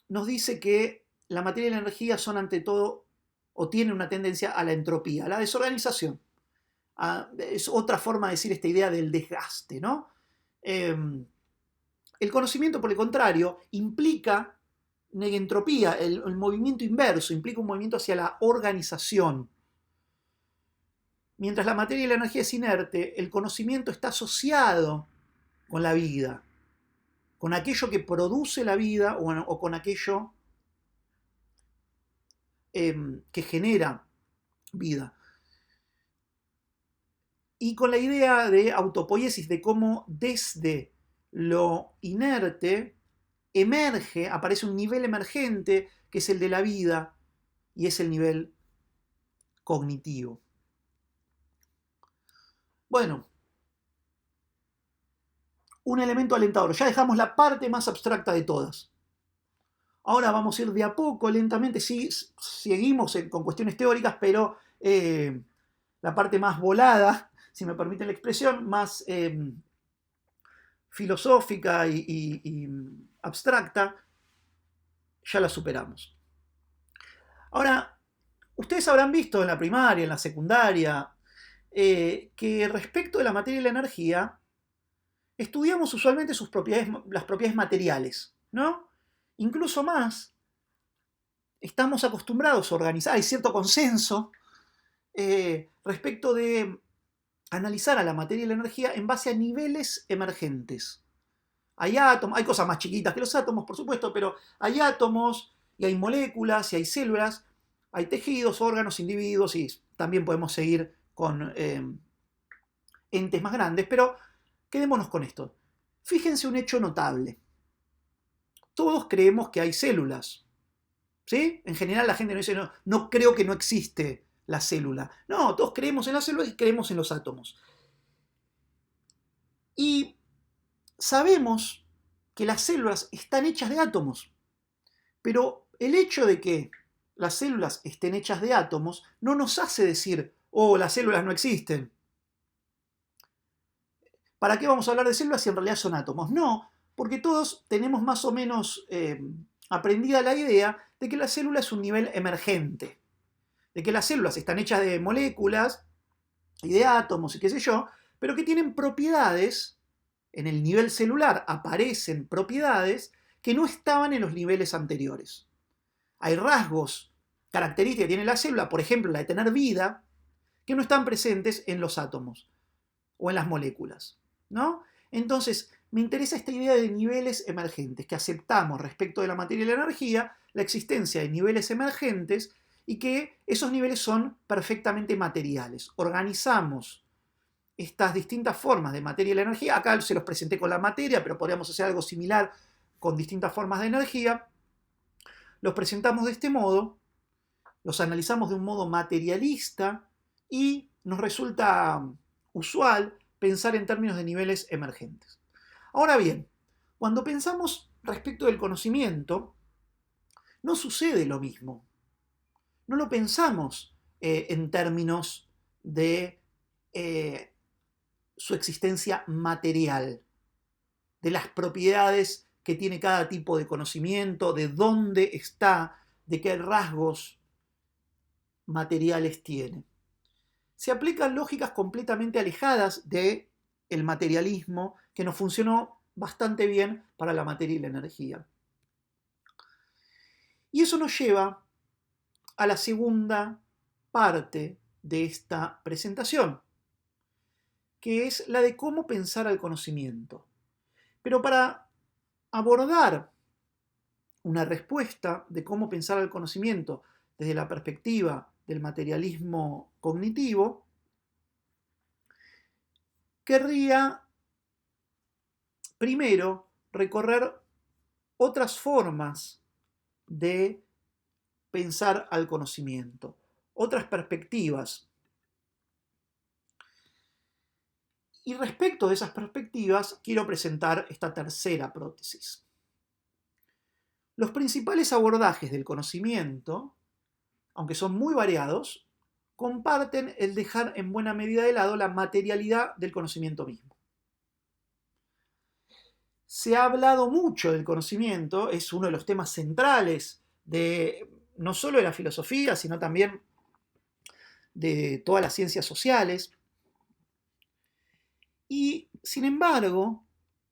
nos dice que la materia y la energía son ante todo, o tienen una tendencia a la entropía, a la desorganización. Es otra forma de decir esta idea del desgaste, ¿no? El conocimiento, por el contrario, implica negentropía, el movimiento inverso, implica un movimiento hacia la organización. Mientras la materia y la energía es inerte, el conocimiento está asociado con la vida, con aquello que produce la vida o con aquello que genera vida. Y con la idea de autopoiesis, de cómo desde lo inerte emerge, aparece un nivel emergente que es el de la vida y es el nivel cognitivo. Bueno, un elemento alentador. Ya dejamos la parte más abstracta de todas. Ahora vamos a ir de a poco, lentamente, sí, seguimos con cuestiones teóricas, pero la parte más volada, si me permiten la expresión, más filosófica y abstracta, ya la superamos. Ahora, ustedes habrán visto en la primaria, en la secundaria, que respecto de la materia y la energía, estudiamos usualmente las propiedades materiales, ¿no? Incluso más, estamos acostumbrados a organizar, hay cierto consenso respecto de analizar a la materia y la energía en base a niveles emergentes. Hay átomos, hay cosas más chiquitas que los átomos, por supuesto, pero hay átomos, y hay moléculas, y hay células, hay tejidos, órganos, individuos, y también podemos seguir con entes más grandes, pero quedémonos con esto. Fíjense un hecho notable. Todos creemos que hay células, ¿sí? En general la gente no dice, no, no creo que no existe la célula. No, todos creemos en las células y creemos en los átomos. Y sabemos que las células están hechas de átomos, pero el hecho de que las células estén hechas de átomos no nos hace decir, oh, las células no existen. ¿Para qué vamos a hablar de células si en realidad son átomos? No, porque todos tenemos más o menos aprendida la idea de que la célula es un nivel emergente, de que las células están hechas de moléculas y de átomos y qué sé yo, pero que tienen propiedades, en el nivel celular aparecen propiedades que no estaban en los niveles anteriores. Hay rasgos, características que tiene la célula, por ejemplo la de tener vida, que no están presentes en los átomos o en las moléculas, ¿no? Entonces, me interesa esta idea de niveles emergentes, que aceptamos respecto de la materia y la energía la existencia de niveles emergentes y que esos niveles son perfectamente materiales. Organizamos estas distintas formas de materia y la energía. Acá se los presenté con la materia, pero podríamos hacer algo similar con distintas formas de energía. Los presentamos de este modo, los analizamos de un modo materialista y nos resulta usual pensar en términos de niveles emergentes. Ahora bien, cuando pensamos respecto del conocimiento, no sucede lo mismo. No lo pensamos en términos de su existencia material, de las propiedades que tiene cada tipo de conocimiento, de dónde está, de qué rasgos materiales tiene. Se aplican lógicas completamente alejadas del materialismo que nos funcionó bastante bien para la materia y la energía. Y eso nos lleva a la segunda parte de esta presentación, que es la de cómo pensar al conocimiento. Pero para abordar una respuesta de cómo pensar al conocimiento desde la perspectiva del materialismo cognitivo, querría primero recorrer otras formas de pensar al conocimiento, otras perspectivas. Y respecto de esas perspectivas, quiero presentar esta tercera prótesis. Los principales abordajes del conocimiento, aunque son muy variados, comparten el dejar en buena medida de lado la materialidad del conocimiento mismo. Se ha hablado mucho del conocimiento, es uno de los temas centrales de no solo de la filosofía, sino también de todas las ciencias sociales. Y, sin embargo,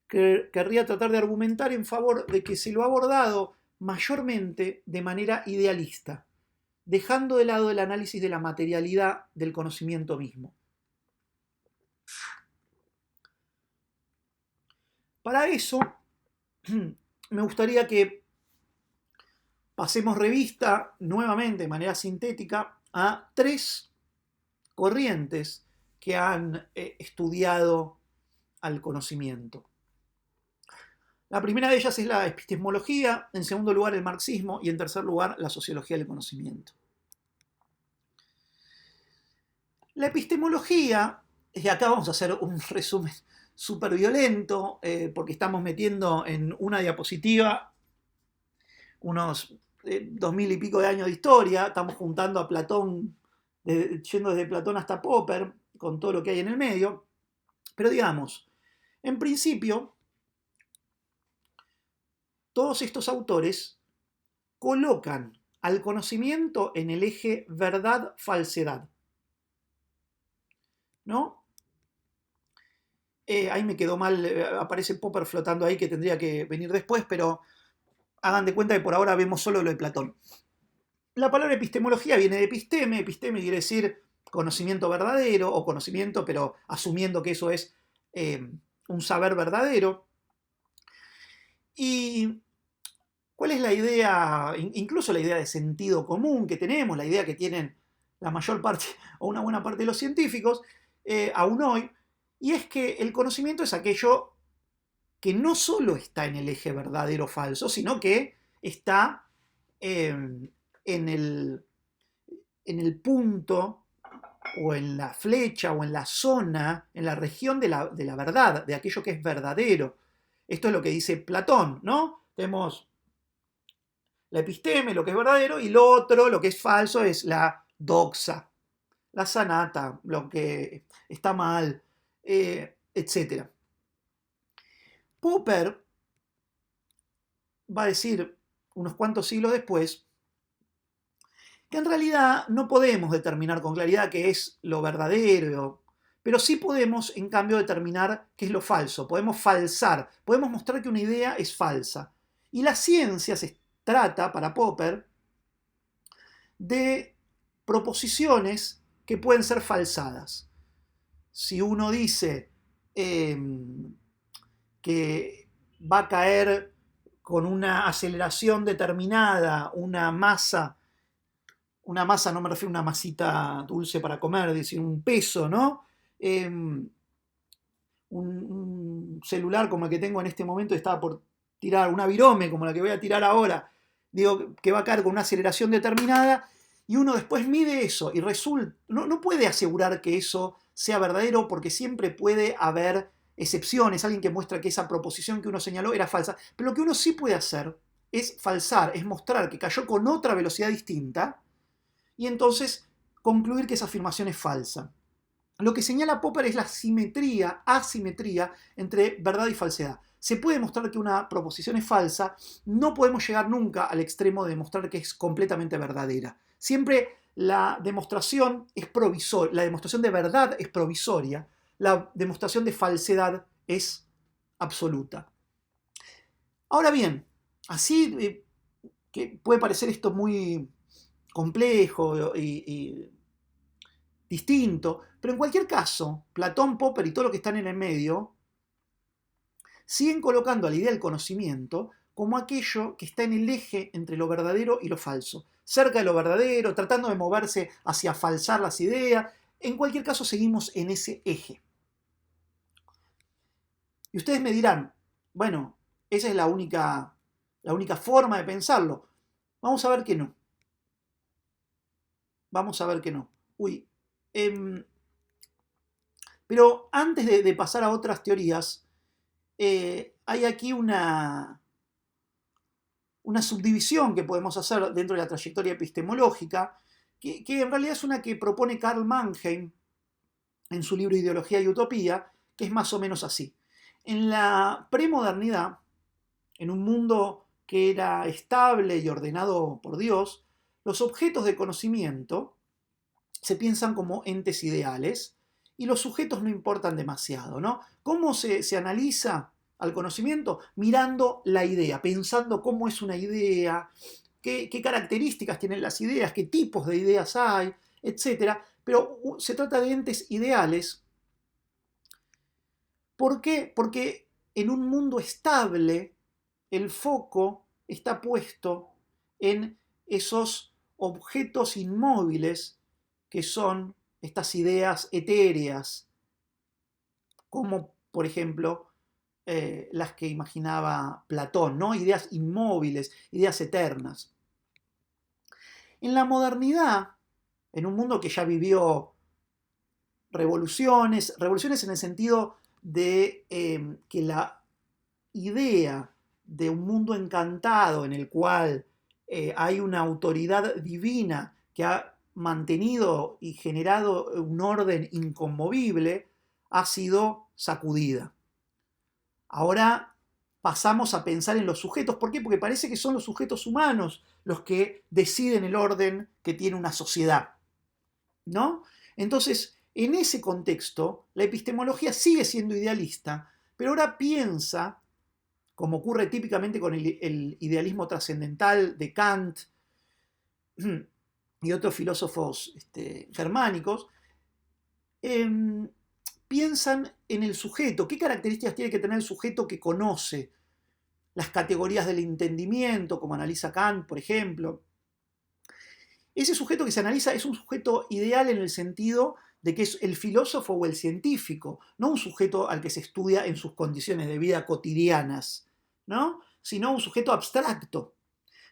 querría tratar de argumentar en favor de que se lo ha abordado mayormente de manera idealista, dejando de lado el análisis de la materialidad del conocimiento mismo. Para eso, me gustaría que pasemos revista nuevamente de manera sintética a tres corrientes que han estudiado al conocimiento. La primera de ellas es la epistemología, en segundo lugar el marxismo y en tercer lugar la sociología del conocimiento. La epistemología, y acá vamos a hacer un resumen súper violento, porque estamos metiendo en una diapositiva unos 2000 y pico de años de historia, estamos juntando a Platón, yendo desde Platón hasta Popper, con todo lo que hay en el medio, pero digamos, en principio, todos estos autores colocan al conocimiento en el eje verdad-falsedad, ¿no? Ahí me quedó mal, aparece Popper flotando ahí que tendría que venir después, pero hagan de cuenta que por ahora vemos solo lo de Platón. La palabra epistemología viene de episteme, episteme quiere decir conocimiento verdadero o conocimiento, pero asumiendo que eso es un saber verdadero. Y ¿cuál es la idea, incluso la idea de sentido común que tenemos, la idea que tienen la mayor parte o una buena parte de los científicos, aún hoy? Y es que el conocimiento es aquello que no solo está en el eje verdadero-falso, sino que está en el punto o en la flecha o en la zona, en la región de la verdad, de aquello que es verdadero. Esto es lo que dice Platón, ¿no? Tenemos la episteme, lo que es verdadero, y lo otro, lo que es falso, es la doxa, la sanata, lo que está mal, etc. Popper va a decir unos cuantos siglos después que en realidad no podemos determinar con claridad qué es lo verdadero, pero sí podemos, en cambio, determinar qué es lo falso. Podemos falsar, podemos mostrar que una idea es falsa. Y la ciencia se trata, para Popper, de proposiciones que pueden ser falsadas. Si uno dice que va a caer con una aceleración determinada una masa no me refiero a una masita dulce para comer, es decir, un peso, ¿no? Un celular como el que tengo en este momento, estaba por tirar una virome como la que voy a tirar ahora, digo que va a caer con una aceleración determinada, y uno después mide eso y resulta, no puede asegurar que eso sea verdadero porque siempre puede haber excepciones, alguien que muestra que esa proposición que uno señaló era falsa, pero lo que uno sí puede hacer es falsar, es mostrar que cayó con otra velocidad distinta y entonces concluir que esa afirmación es falsa. Lo que señala Popper es la asimetría entre verdad y falsedad. Se puede demostrar que una proposición es falsa, no podemos llegar nunca al extremo de demostrar que es completamente verdadera. Siempre la demostración es provisoria, la demostración de verdad es provisoria, la demostración de falsedad es absoluta. Ahora bien, así que puede parecer esto muy complejo y distinto, pero en cualquier caso, Platón, Popper y todo lo que están en el medio siguen colocando a la idea del conocimiento como aquello que está en el eje entre lo verdadero y lo falso. cerca de lo verdadero, tratando de moverse hacia falsar las ideas. En cualquier caso, seguimos en ese eje. Y ustedes me dirán, bueno, esa es la única forma de pensarlo. Vamos a ver que no. Vamos a ver que no. Uy. Pero antes de pasar a otras teorías, hay aquí una subdivisión que podemos hacer dentro de la trayectoria epistemológica, que en realidad es una que propone Karl Mannheim en su libro Ideología y Utopía, que es más o menos así. En la premodernidad, en un mundo que era estable y ordenado por Dios, los objetos de conocimiento se piensan como entes ideales y los sujetos no importan demasiado, ¿no? ¿Cómo se analiza al conocimiento? Mirando la idea, pensando cómo es una idea, qué características tienen las ideas, qué tipos de ideas hay, etc. Pero se trata de entes ideales. ¿Por qué? Porque en un mundo estable el foco está puesto en esos objetos inmóviles que son estas ideas etéreas, como por ejemplo las que imaginaba Platón, ¿no? Ideas inmóviles, ideas eternas. En la modernidad, en un mundo que ya vivió revoluciones en el sentido de que la idea de un mundo encantado en el cual hay una autoridad divina que ha mantenido y generado un orden inconmovible, ha sido sacudida. Ahora pasamos a pensar en los sujetos. ¿Por qué? Porque parece que son los sujetos humanos los que deciden el orden que tiene una sociedad, ¿no? Entonces, en ese contexto, la epistemología sigue siendo idealista, pero ahora piensa, como ocurre típicamente con el idealismo trascendental de Kant y otros filósofos germánicos, piensan en el sujeto. ¿Qué características tiene que tener el sujeto que conoce las categorías del entendimiento, como analiza Kant, por ejemplo? Ese sujeto que se analiza es un sujeto ideal en el sentido de que es el filósofo o el científico, no un sujeto al que se estudia en sus condiciones de vida cotidianas, ¿no? Sino un sujeto abstracto.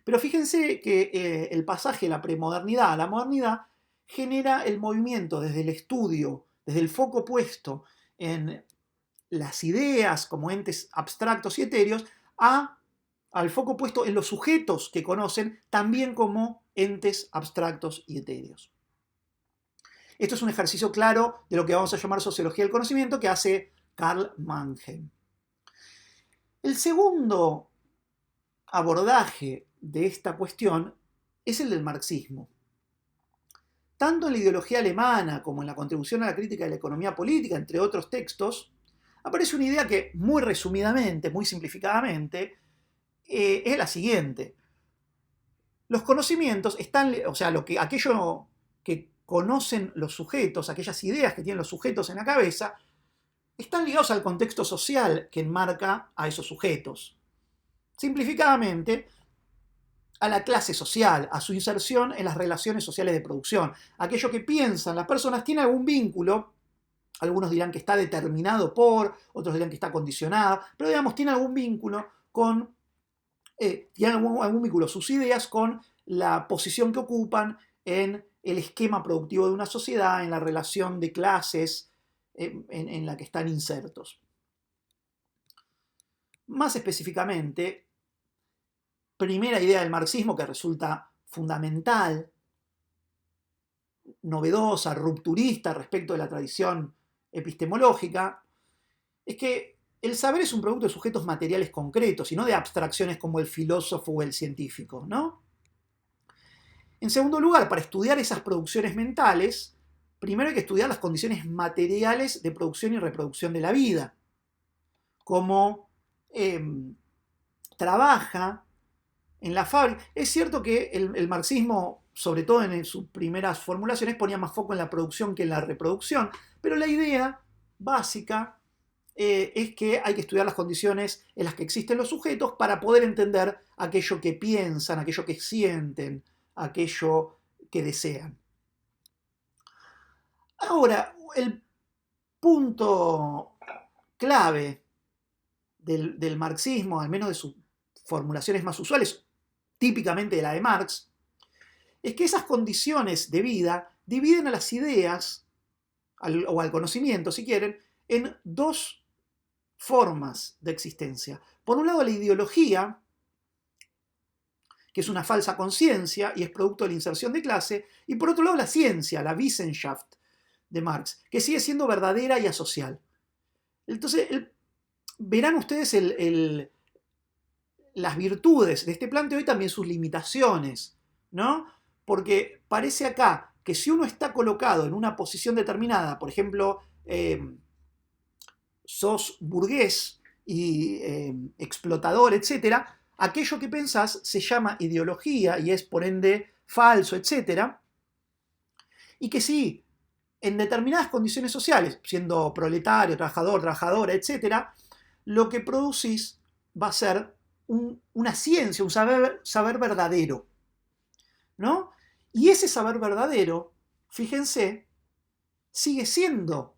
Pero fíjense que el pasaje de la premodernidad a la modernidad genera el movimiento desde el estudio, desde el foco puesto en las ideas como entes abstractos y etéreos, al foco puesto en los sujetos que conocen también como entes abstractos y etéreos. Esto es un ejercicio claro de lo que vamos a llamar sociología del conocimiento que hace Karl Mannheim. El segundo abordaje de esta cuestión es el del marxismo. Tanto en la ideología alemana como en la contribución a la crítica de la economía política, entre otros textos, aparece una idea que muy resumidamente, muy simplificadamente, es la siguiente. Los conocimientos están, o sea, aquello que conocen los sujetos, aquellas ideas que tienen los sujetos en la cabeza, están ligados al contexto social que enmarca a esos sujetos. Simplificadamente, a la clase social, a su inserción en las relaciones sociales de producción. Aquello que piensan las personas tiene algún vínculo, algunos dirán que está determinado por, otros dirán que está condicionado, pero digamos, tiene algún vínculo con, tiene algún vínculo sus ideas con la posición que ocupan en el esquema productivo de una sociedad, en la relación de clases en la que están insertos. Más específicamente, primera idea del marxismo que resulta fundamental, novedosa, rupturista respecto de la tradición epistemológica, es que el saber es un producto de sujetos materiales concretos y no de abstracciones como el filósofo o el científico, ¿no? En segundo lugar, para estudiar esas producciones mentales, primero hay que estudiar las condiciones materiales de producción y reproducción de la vida. Cómo trabaja en la fábrica. Es cierto que el marxismo, sobre todo en sus primeras formulaciones, ponía más foco en la producción que en la reproducción, pero la idea básica es que hay que estudiar las condiciones en las que existen los sujetos para poder entender aquello que piensan, aquello que sienten, aquello que desean. Ahora, el punto clave del marxismo, al menos de sus formulaciones más usuales, típicamente de la de Marx, es que esas condiciones de vida dividen a las ideas, o al conocimiento, si quieren, en dos formas de existencia. Por un lado, la ideología, que es una falsa conciencia y es producto de la inserción de clase, y por otro lado, la ciencia, la Wissenschaft de Marx, que sigue siendo verdadera y asocial. Entonces, verán ustedes las virtudes de este planteo y también sus limitaciones, ¿no? Porque parece acá que si uno está colocado en una posición determinada, por ejemplo, sos burgués y explotador, etc., aquello que pensás se llama ideología y es por ende falso, etc., y que si en determinadas condiciones sociales, siendo proletario, trabajador, trabajadora, etc., lo que producís va a ser una ciencia, un saber verdadero, ¿no? Y ese saber verdadero, fíjense, sigue siendo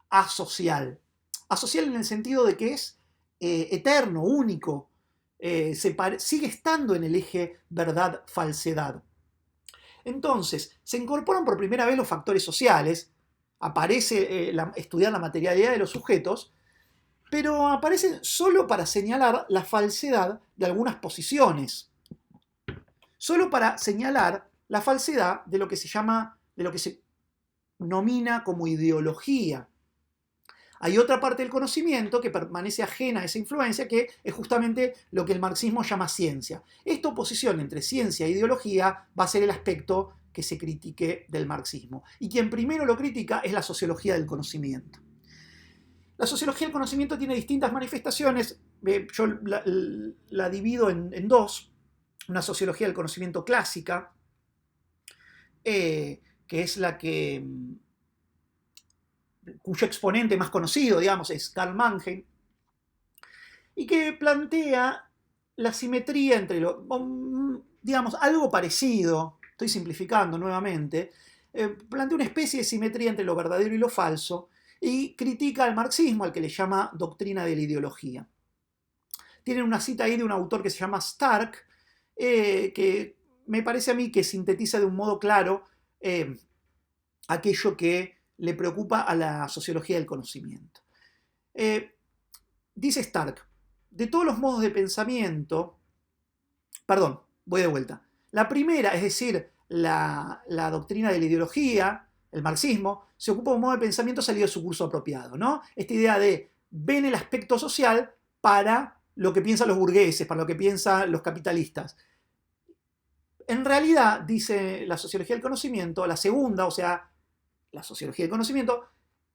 asocial. Asocial en el sentido de que es eterno, único, sigue estando en el eje verdad-falsedad. Entonces, se incorporan por primera vez los factores sociales, aparece estudiar la materialidad de los sujetos, pero aparecen solo para señalar la falsedad de algunas posiciones, solo para señalar la falsedad de lo que se llama, de lo que se nomina como ideología. Hay otra parte del conocimiento que permanece ajena a esa influencia, que es justamente lo que el marxismo llama ciencia. Esta oposición entre ciencia e ideología va a ser el aspecto que se critique del marxismo. Y quien primero lo critica es la sociología del conocimiento. La sociología del conocimiento tiene distintas manifestaciones, yo la divido en dos. Una sociología del conocimiento clásica, que es la que cuyo exponente más conocido, digamos, es Karl Mannheim, y que plantea la simetría entre digamos, algo parecido, estoy simplificando nuevamente, plantea una especie de simetría entre lo verdadero y lo falso, y critica al marxismo, al que le llama doctrina de la ideología. Tienen una cita ahí de un autor que se llama Stark, que me parece a mí que sintetiza de un modo claro aquello que le preocupa a la sociología del conocimiento. Dice Stark, de todos los modos de pensamiento, perdón, voy de vuelta. La primera, es decir, la doctrina de la ideología, el marxismo, se ocupa de un modo de pensamiento salido de su curso apropiado, ¿no? Esta idea de ven el aspecto social para lo que piensan los burgueses, para lo que piensan los capitalistas. En realidad, dice la sociología del conocimiento, la segunda, o sea, la sociología del conocimiento,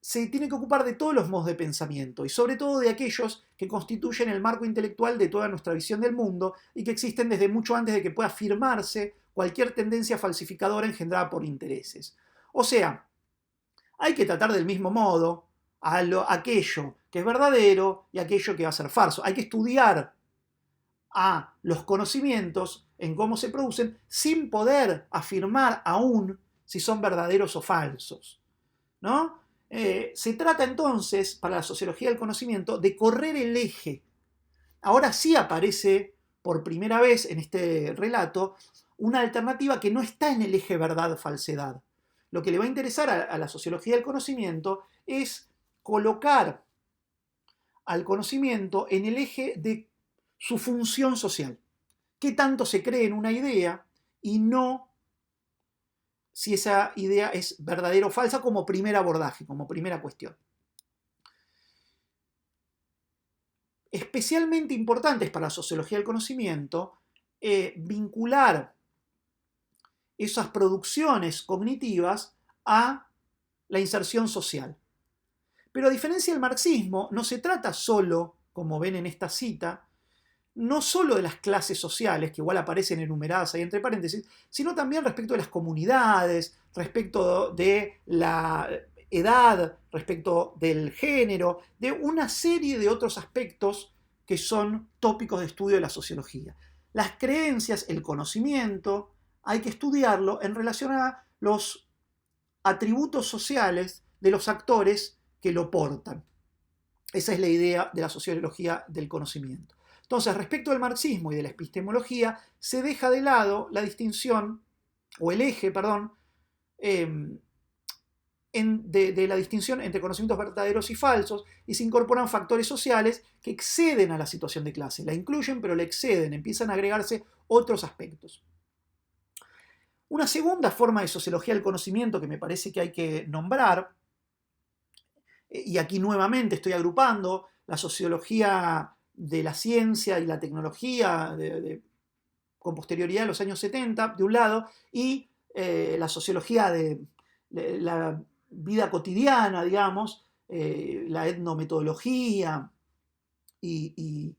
se tiene que ocupar de todos los modos de pensamiento y sobre todo de aquellos que constituyen el marco intelectual de toda nuestra visión del mundo y que existen desde mucho antes de que pueda afirmarse cualquier tendencia falsificadora engendrada por intereses. O sea, hay que tratar del mismo modo aquello que es verdadero y aquello que va a ser falso. Hay que estudiar a los conocimientos en cómo se producen sin poder afirmar aún si son verdaderos o falsos, ¿no? Se trata entonces, para la sociología del conocimiento, de correr el eje. Ahora sí aparece por primera vez en este relato una alternativa que no está en el eje verdad-falsedad. Lo que le va a interesar a la sociología del conocimiento es colocar al conocimiento en el eje de su función social. ¿Qué tanto se cree en una idea y no si esa idea es verdadera o falsa como primer abordaje, como primera cuestión? Especialmente importante es para la sociología del conocimiento vincular esas producciones cognitivas a la inserción social. Pero a diferencia del marxismo, no se trata solo, como ven en esta cita, no solo de las clases sociales, que igual aparecen enumeradas ahí entre paréntesis, sino también respecto de las comunidades, respecto de la edad, respecto del género, de una serie de otros aspectos que son tópicos de estudio de la sociología. Las creencias, el conocimiento, hay que estudiarlo en relación a los atributos sociales de los actores que lo portan. Esa es la idea de la sociología del conocimiento. Entonces, respecto al marxismo y de la epistemología, se deja de lado la distinción, o el eje, perdón, de la distinción entre conocimientos verdaderos y falsos, y se incorporan factores sociales que exceden a la situación de clase. La incluyen, pero la exceden, empiezan a agregarse otros aspectos. Una segunda forma de sociología del conocimiento que me parece que hay que nombrar, y aquí nuevamente estoy agrupando la sociología de la ciencia y la tecnología con posterioridad a los años 70, de un lado, y la sociología de la vida cotidiana, digamos, la etnometodología y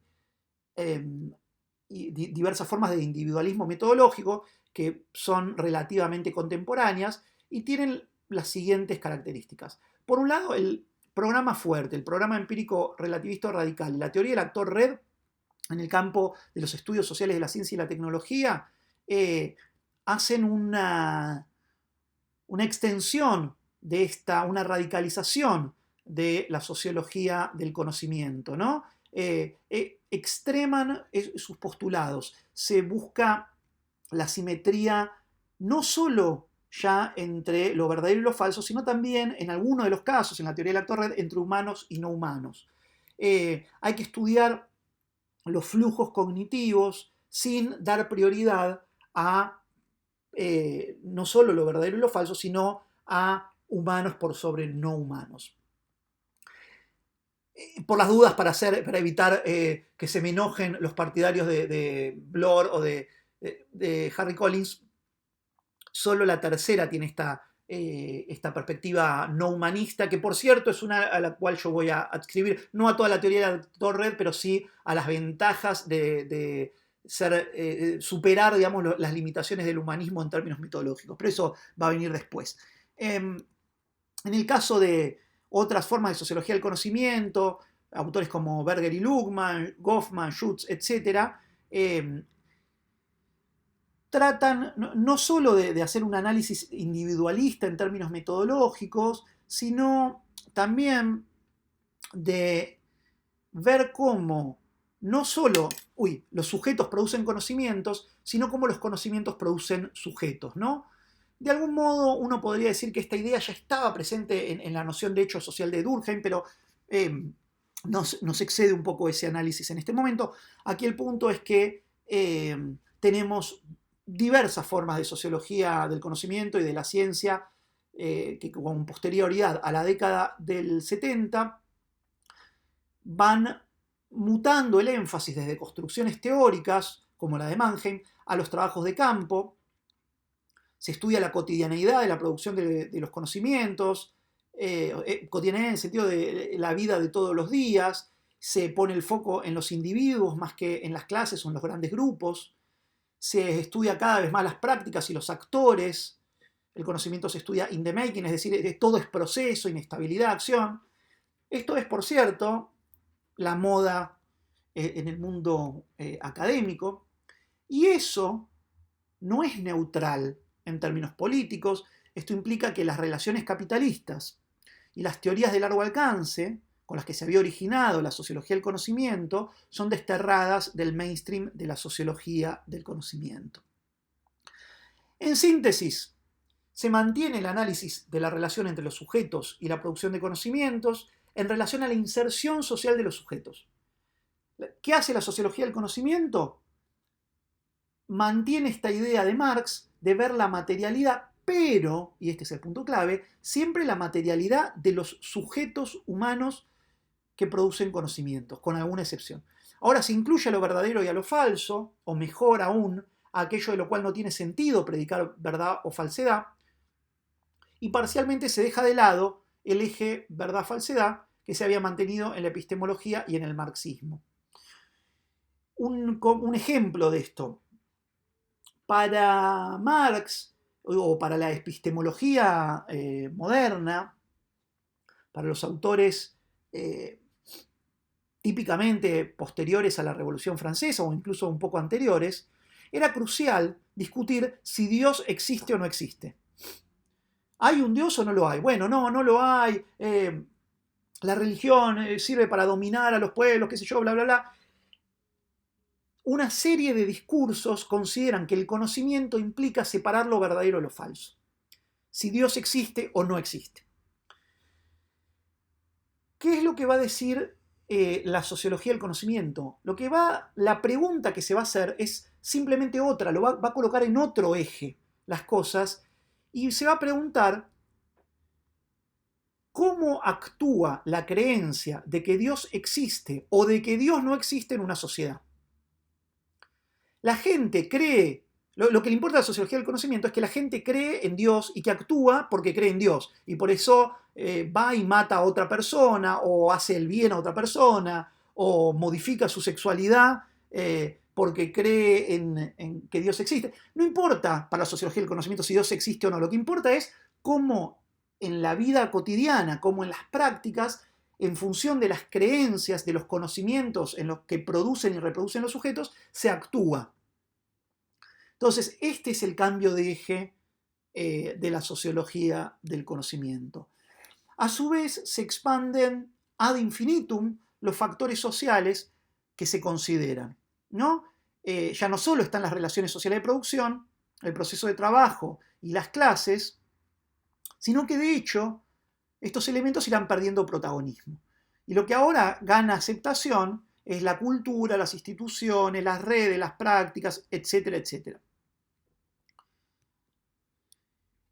diversas formas de individualismo metodológico que son relativamente contemporáneas y tienen las siguientes características. Por un lado, el programa fuerte, el programa empírico relativista radical, la teoría del actor red en el campo de los estudios sociales de la ciencia y la tecnología, hacen una extensión de una radicalización de la sociología del conocimiento, ¿no? Extreman sus postulados, se busca la simetría no solo ya entre lo verdadero y lo falso, sino también, en algunos de los casos, en la teoría del actor red, entre humanos y no humanos. Hay que estudiar los flujos cognitivos sin dar prioridad a no solo lo verdadero y lo falso, sino a humanos por sobre no humanos. Por las dudas, para evitar que se me enojen los partidarios de Bloor o de Harry Collins, solo la tercera tiene esta perspectiva no humanista, que por cierto es una a la cual yo voy a adscribir, no a toda la teoría del actor red, pero sí a las ventajas de superar, digamos, las limitaciones del humanismo en términos metodológicos, pero eso va a venir después. En el caso de otras formas de sociología del conocimiento, autores como Berger y Luhmann, Goffman, Schutz, etc., tratan no solo de hacer un análisis individualista en términos metodológicos, sino también de ver cómo no solo los sujetos producen conocimientos, sino cómo los conocimientos producen sujetos, ¿no? De algún modo uno podría decir que esta idea ya estaba presente en la noción de hecho social de Durkheim, pero nos excede un poco ese análisis en este momento. Aquí el punto es que tenemos diversas formas de sociología del conocimiento y de la ciencia que con posterioridad a la década del 70 van mutando el énfasis desde construcciones teóricas, como la de Mannheim, a los trabajos de campo. Se estudia la cotidianeidad de la producción de los conocimientos, cotidianeidad en el sentido de la vida de todos los días, se pone el foco en los individuos más que en las clases o en los grandes grupos, se estudia cada vez más las prácticas y los actores, el conocimiento se estudia in the making, es decir, todo es proceso, inestabilidad, acción. Esto es, por cierto, la moda en el mundo académico, y eso no es neutral en términos políticos. Esto implica que las relaciones capitalistas y las teorías de largo alcance, con las que se había originado la sociología del conocimiento, son desterradas del mainstream de la sociología del conocimiento. En síntesis, se mantiene el análisis de la relación entre los sujetos y la producción de conocimientos en relación a la inserción social de los sujetos. ¿Qué hace la sociología del conocimiento? Mantiene esta idea de Marx de ver la materialidad, pero, y este es el punto clave, siempre la materialidad de los sujetos humanos que producen conocimientos, con alguna excepción. Ahora se incluye a lo verdadero y a lo falso, o mejor aún, a aquello de lo cual no tiene sentido predicar verdad o falsedad, y parcialmente se deja de lado el eje verdad-falsedad que se había mantenido en la epistemología y en el marxismo. Un ejemplo de esto. Para Marx, o para la epistemología moderna, para los autores típicamente posteriores a la Revolución Francesa o incluso un poco anteriores, era crucial discutir si Dios existe o no existe. ¿Hay un Dios o no lo hay? Bueno, no lo hay. La religión sirve para dominar a los pueblos, qué sé yo, bla, bla, bla. Una serie de discursos consideran que el conocimiento implica separar lo verdadero de lo falso. Si Dios existe o no existe. ¿Qué es lo que va a decir la sociología del conocimiento? La pregunta que se va a hacer es simplemente otra, va a colocar en otro eje las cosas y se va a preguntar cómo actúa la creencia de que Dios existe o de que Dios no existe en una sociedad. La gente cree, lo que le importa a la sociología del conocimiento es que la gente cree en Dios y que actúa porque cree en Dios. Y por eso va y mata a otra persona, o hace el bien a otra persona, o modifica su sexualidad porque cree en que Dios existe. No importa para la sociología del conocimiento si Dios existe o no. Lo que importa es cómo en la vida cotidiana, cómo en las prácticas, en función de las creencias, de los conocimientos en los que producen y reproducen los sujetos, se actúa. Entonces, este es el cambio de eje de la sociología del conocimiento. A su vez, se expanden ad infinitum los factores sociales que se consideran, ¿no? Ya no solo están las relaciones sociales de producción, el proceso de trabajo y las clases, sino que de hecho estos elementos irán perdiendo protagonismo. Y lo que ahora gana aceptación es la cultura, las instituciones, las redes, las prácticas, etcétera, etcétera.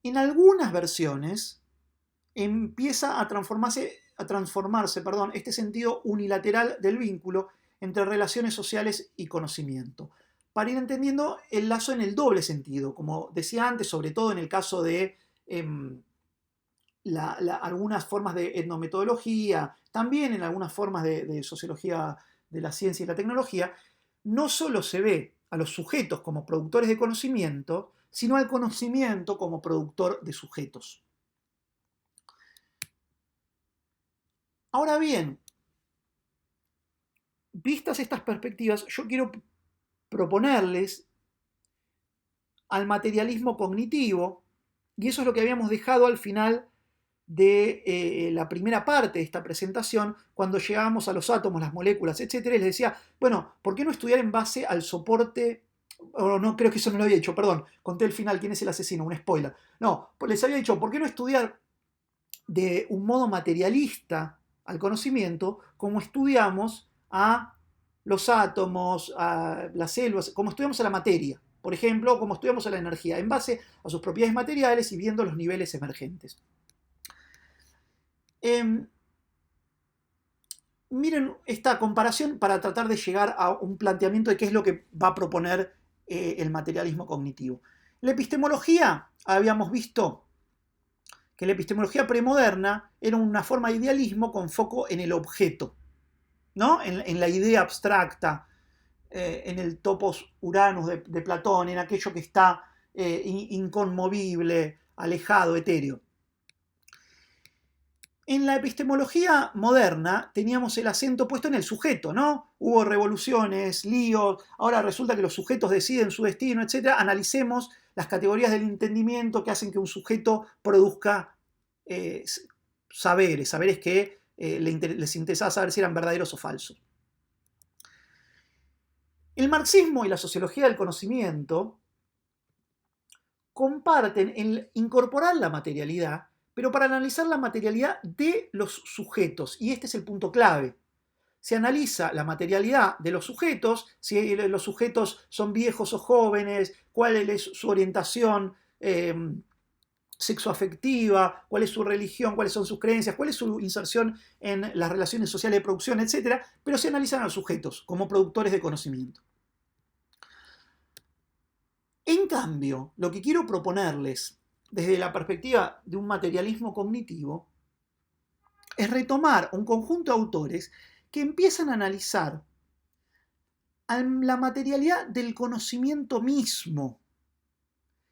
En algunas versiones empieza a transformarse este sentido unilateral del vínculo entre relaciones sociales y conocimiento, para ir entendiendo el lazo en el doble sentido, como decía antes, sobre todo en el caso de algunas formas de etnometodología, también en algunas formas de sociología de la ciencia y la tecnología, no solo se ve a los sujetos como productores de conocimiento, sino al conocimiento como productor de sujetos. Ahora bien, vistas estas perspectivas, yo quiero proponerles al materialismo cognitivo, y eso es lo que habíamos dejado al final de la primera parte de esta presentación, cuando llegábamos a los átomos, las moléculas, etcétera, y les decía, bueno, ¿por qué no estudiar en base al soporte? O no, creo que eso no lo había dicho, perdón, conté el final, ¿quién es el asesino? Un spoiler. No, les había dicho, ¿por qué no estudiar de un modo materialista al conocimiento, como estudiamos a los átomos, a las células, como estudiamos a la materia, por ejemplo, como estudiamos a la energía, en base a sus propiedades materiales y viendo los niveles emergentes? Miren esta comparación para tratar de llegar a un planteamiento de qué es lo que va a proponer el materialismo cognitivo. La epistemología, habíamos visto que la epistemología premoderna era una forma de idealismo con foco en el objeto, ¿no? En la idea abstracta, en el topos uranus de Platón, en aquello que está inconmovible, alejado, etéreo. En la epistemología moderna teníamos el acento puesto en el sujeto, ¿no? Hubo revoluciones, líos, ahora resulta que los sujetos deciden su destino, etc. Analicemos las categorías del entendimiento que hacen que un sujeto produzca saberes que les interesaba saber si eran verdaderos o falsos. El marxismo y la sociología del conocimiento comparten el incorporar la materialidad, pero para analizar la materialidad de los sujetos, y este es el punto clave. Se analiza la materialidad de los sujetos, si los sujetos son viejos o jóvenes, cuál es su orientación sexoafectiva, cuál es su religión, cuáles son sus creencias, cuál es su inserción en las relaciones sociales de producción, etc. Pero se analizan a los sujetos como productores de conocimiento. En cambio, lo que quiero proponerles desde la perspectiva de un materialismo cognitivo es retomar un conjunto de autores que empiezan a analizar la materialidad del conocimiento mismo.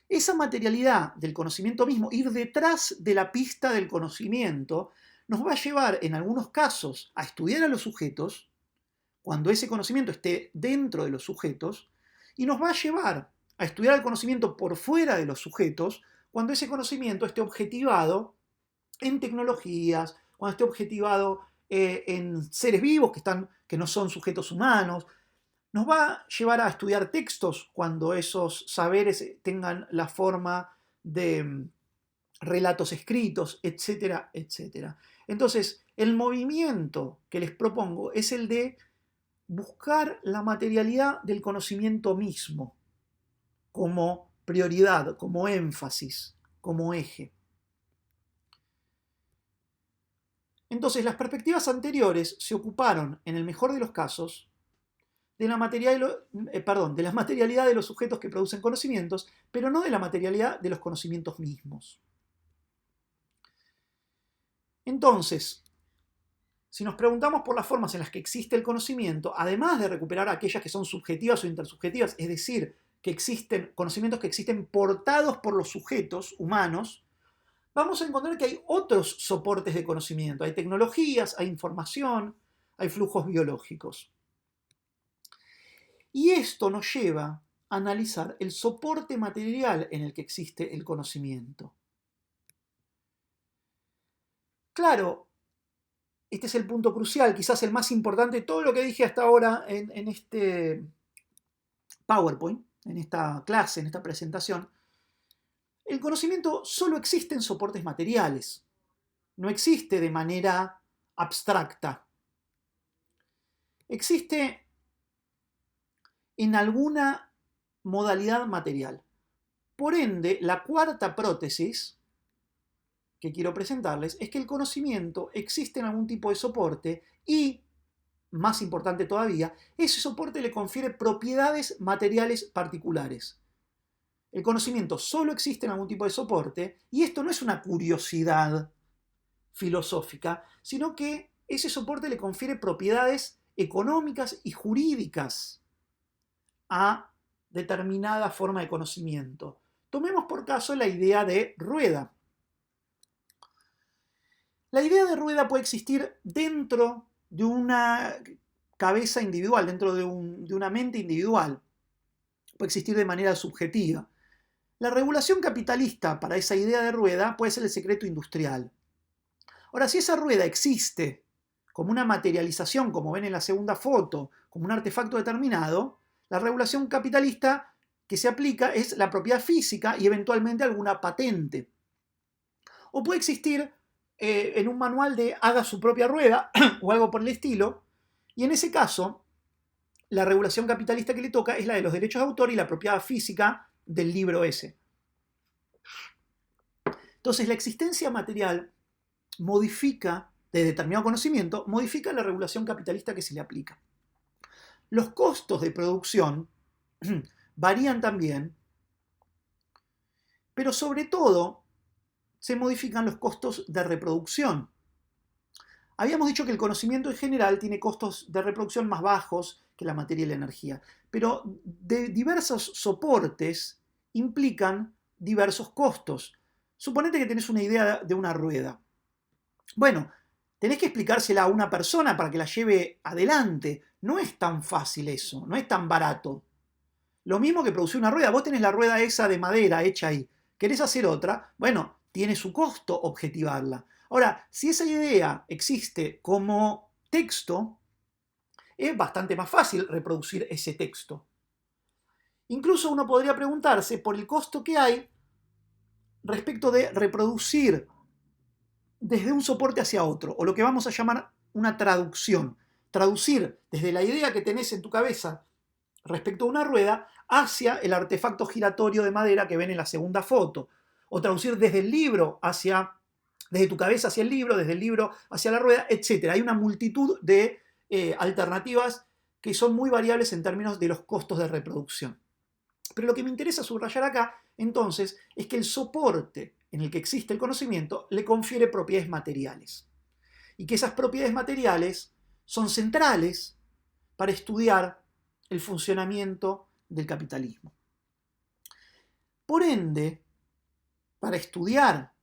Esa materialidad del conocimiento mismo, ir detrás de la pista del conocimiento, nos va a llevar en algunos casos a estudiar a los sujetos, cuando ese conocimiento esté dentro de los sujetos, y nos va a llevar a estudiar el conocimiento por fuera de los sujetos cuando ese conocimiento esté objetivado en tecnologías, cuando esté objetivado en seres vivos que no son sujetos humanos. Nos va a llevar a estudiar textos cuando esos saberes tengan la forma de relatos escritos, etcétera, etcétera. Entonces, el movimiento que les propongo es el de buscar la materialidad del conocimiento mismo como prioridad, como énfasis, como eje. Entonces, las perspectivas anteriores se ocuparon, en el mejor de los casos, de la materialidad de los sujetos que producen conocimientos, pero no de la materialidad de los conocimientos mismos. Entonces, si nos preguntamos por las formas en las que existe el conocimiento, además de recuperar aquellas que son subjetivas o intersubjetivas, es decir, que existen conocimientos que existen portados por los sujetos humanos, vamos a encontrar que hay otros soportes de conocimiento. Hay tecnologías, hay información, hay flujos biológicos. Y esto nos lleva a analizar el soporte material en el que existe el conocimiento. Claro, este es el punto crucial, quizás el más importante de todo lo que dije hasta ahora en este PowerPoint, en esta clase, en esta presentación. El conocimiento solo existe en soportes materiales, no existe de manera abstracta. Existe en alguna modalidad material. Por ende, la cuarta prótesis que quiero presentarles es que el conocimiento existe en algún tipo de soporte y, más importante todavía, ese soporte le confiere propiedades materiales particulares. El conocimiento solo existe en algún tipo de soporte y esto no es una curiosidad filosófica, sino que ese soporte le confiere propiedades económicas y jurídicas a determinada forma de conocimiento. Tomemos por caso la idea de rueda. La idea de rueda puede existir dentro de una cabeza individual, dentro de una mente individual. Puede existir de manera subjetiva. La regulación capitalista para esa idea de rueda puede ser el secreto industrial. Ahora, si esa rueda existe como una materialización, como ven en la segunda foto, como un artefacto determinado, la regulación capitalista que se aplica es la propiedad física y eventualmente alguna patente. O puede existir en un manual de haga su propia rueda o algo por el estilo, y en ese caso la regulación capitalista que le toca es la de los derechos de autor y la propiedad física del libro ese. Entonces la existencia material modifica, de determinado conocimiento, modifica la regulación capitalista que se le aplica. Los costos de producción varían también, pero sobre todo se modifican los costos de reproducción. Habíamos dicho que el conocimiento en general tiene costos de reproducción más bajos que la materia y la energía, pero de diversos soportes implican diversos costos. Suponete que tenés una idea de una rueda. Bueno, tenés que explicársela a una persona para que la lleve adelante. No es tan fácil eso, no es tan barato. Lo mismo que producir una rueda. Vos tenés la rueda esa de madera hecha ahí. ¿Querés hacer otra? Bueno, tiene su costo objetivarla. Ahora, si esa idea existe como texto, es bastante más fácil reproducir ese texto. Incluso uno podría preguntarse por el costo que hay respecto de reproducir desde un soporte hacia otro, o lo que vamos a llamar una traducción. Traducir desde la idea que tenés en tu cabeza respecto a una rueda hacia el artefacto giratorio de madera que ven en la segunda foto. O traducir desde el libro desde tu cabeza hacia el libro, desde el libro hacia la rueda, etc. Hay una multitud de alternativas que son muy variables en términos de los costos de reproducción. Pero lo que me interesa subrayar acá, entonces, es que el soporte en el que existe el conocimiento le confiere propiedades materiales. Y que esas propiedades materiales son centrales para estudiar el funcionamiento del capitalismo. Por ende, para estudiar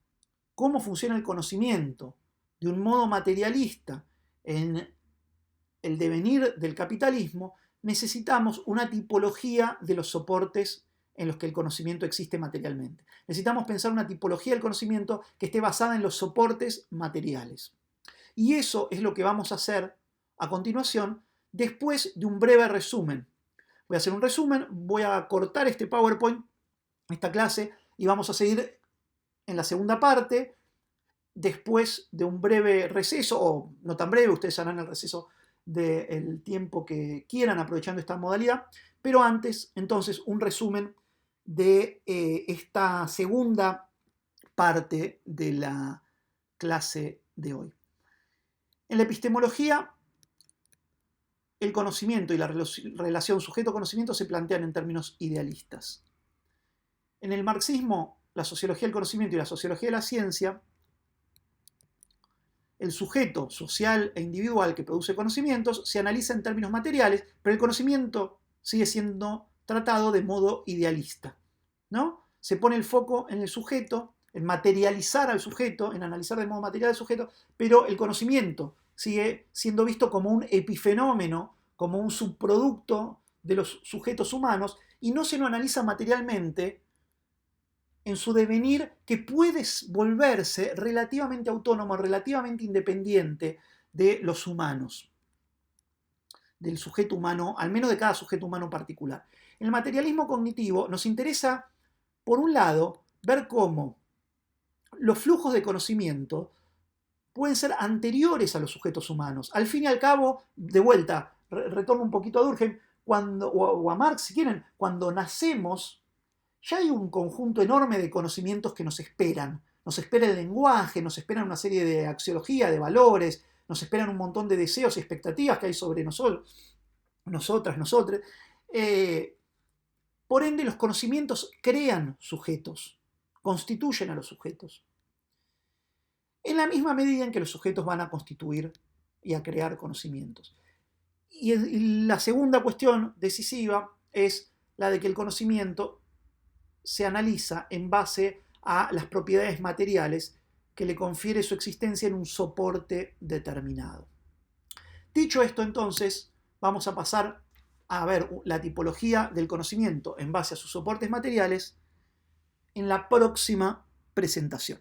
cómo funciona el conocimiento de un modo materialista en el devenir del capitalismo, necesitamos una tipología de los soportes en los que el conocimiento existe materialmente. Necesitamos pensar una tipología del conocimiento que esté basada en los soportes materiales. Y eso es lo que vamos a hacer a continuación, después de un breve resumen. Voy a hacer un resumen, voy a cortar este PowerPoint, esta clase, y vamos a seguir en la segunda parte, después de un breve receso, o no tan breve, ustedes harán el receso del tiempo que quieran aprovechando esta modalidad, pero antes, entonces, un resumen de esta segunda parte de la clase de hoy. En la epistemología, el conocimiento y la relación sujeto-conocimiento se plantean en términos idealistas. En el marxismo, la sociología del conocimiento y la sociología de la ciencia, el sujeto social e individual que produce conocimientos se analiza en términos materiales, pero el conocimiento sigue siendo tratado de modo idealista, ¿no? Se pone el foco en el sujeto, en materializar al sujeto, en analizar de modo material al sujeto, pero el conocimiento sigue siendo visto como un epifenómeno, como un subproducto de los sujetos humanos, y no se lo analiza materialmente en su devenir, que puede volverse relativamente autónomo, relativamente independiente de los humanos, del sujeto humano, al menos de cada sujeto humano particular. En el materialismo cognitivo nos interesa, por un lado, ver cómo los flujos de conocimiento pueden ser anteriores a los sujetos humanos. Al fin y al cabo, de vuelta, retorno un poquito a Durkheim, o a Marx si quieren, cuando nacemos, ya hay un conjunto enorme de conocimientos que nos esperan. Nos espera el lenguaje, nos esperan una serie de axiología, de valores, nos esperan un montón de deseos y expectativas que hay sobre nosotros, nosotras, nosotres. Por ende, los conocimientos crean sujetos, constituyen a los sujetos. En la misma medida en que los sujetos van a constituir y a crear conocimientos. Y la segunda cuestión decisiva es la de que el conocimiento se analiza en base a las propiedades materiales que le confiere su existencia en un soporte determinado. Dicho esto, entonces, vamos a pasar a ver la tipología del conocimiento en base a sus soportes materiales en la próxima presentación.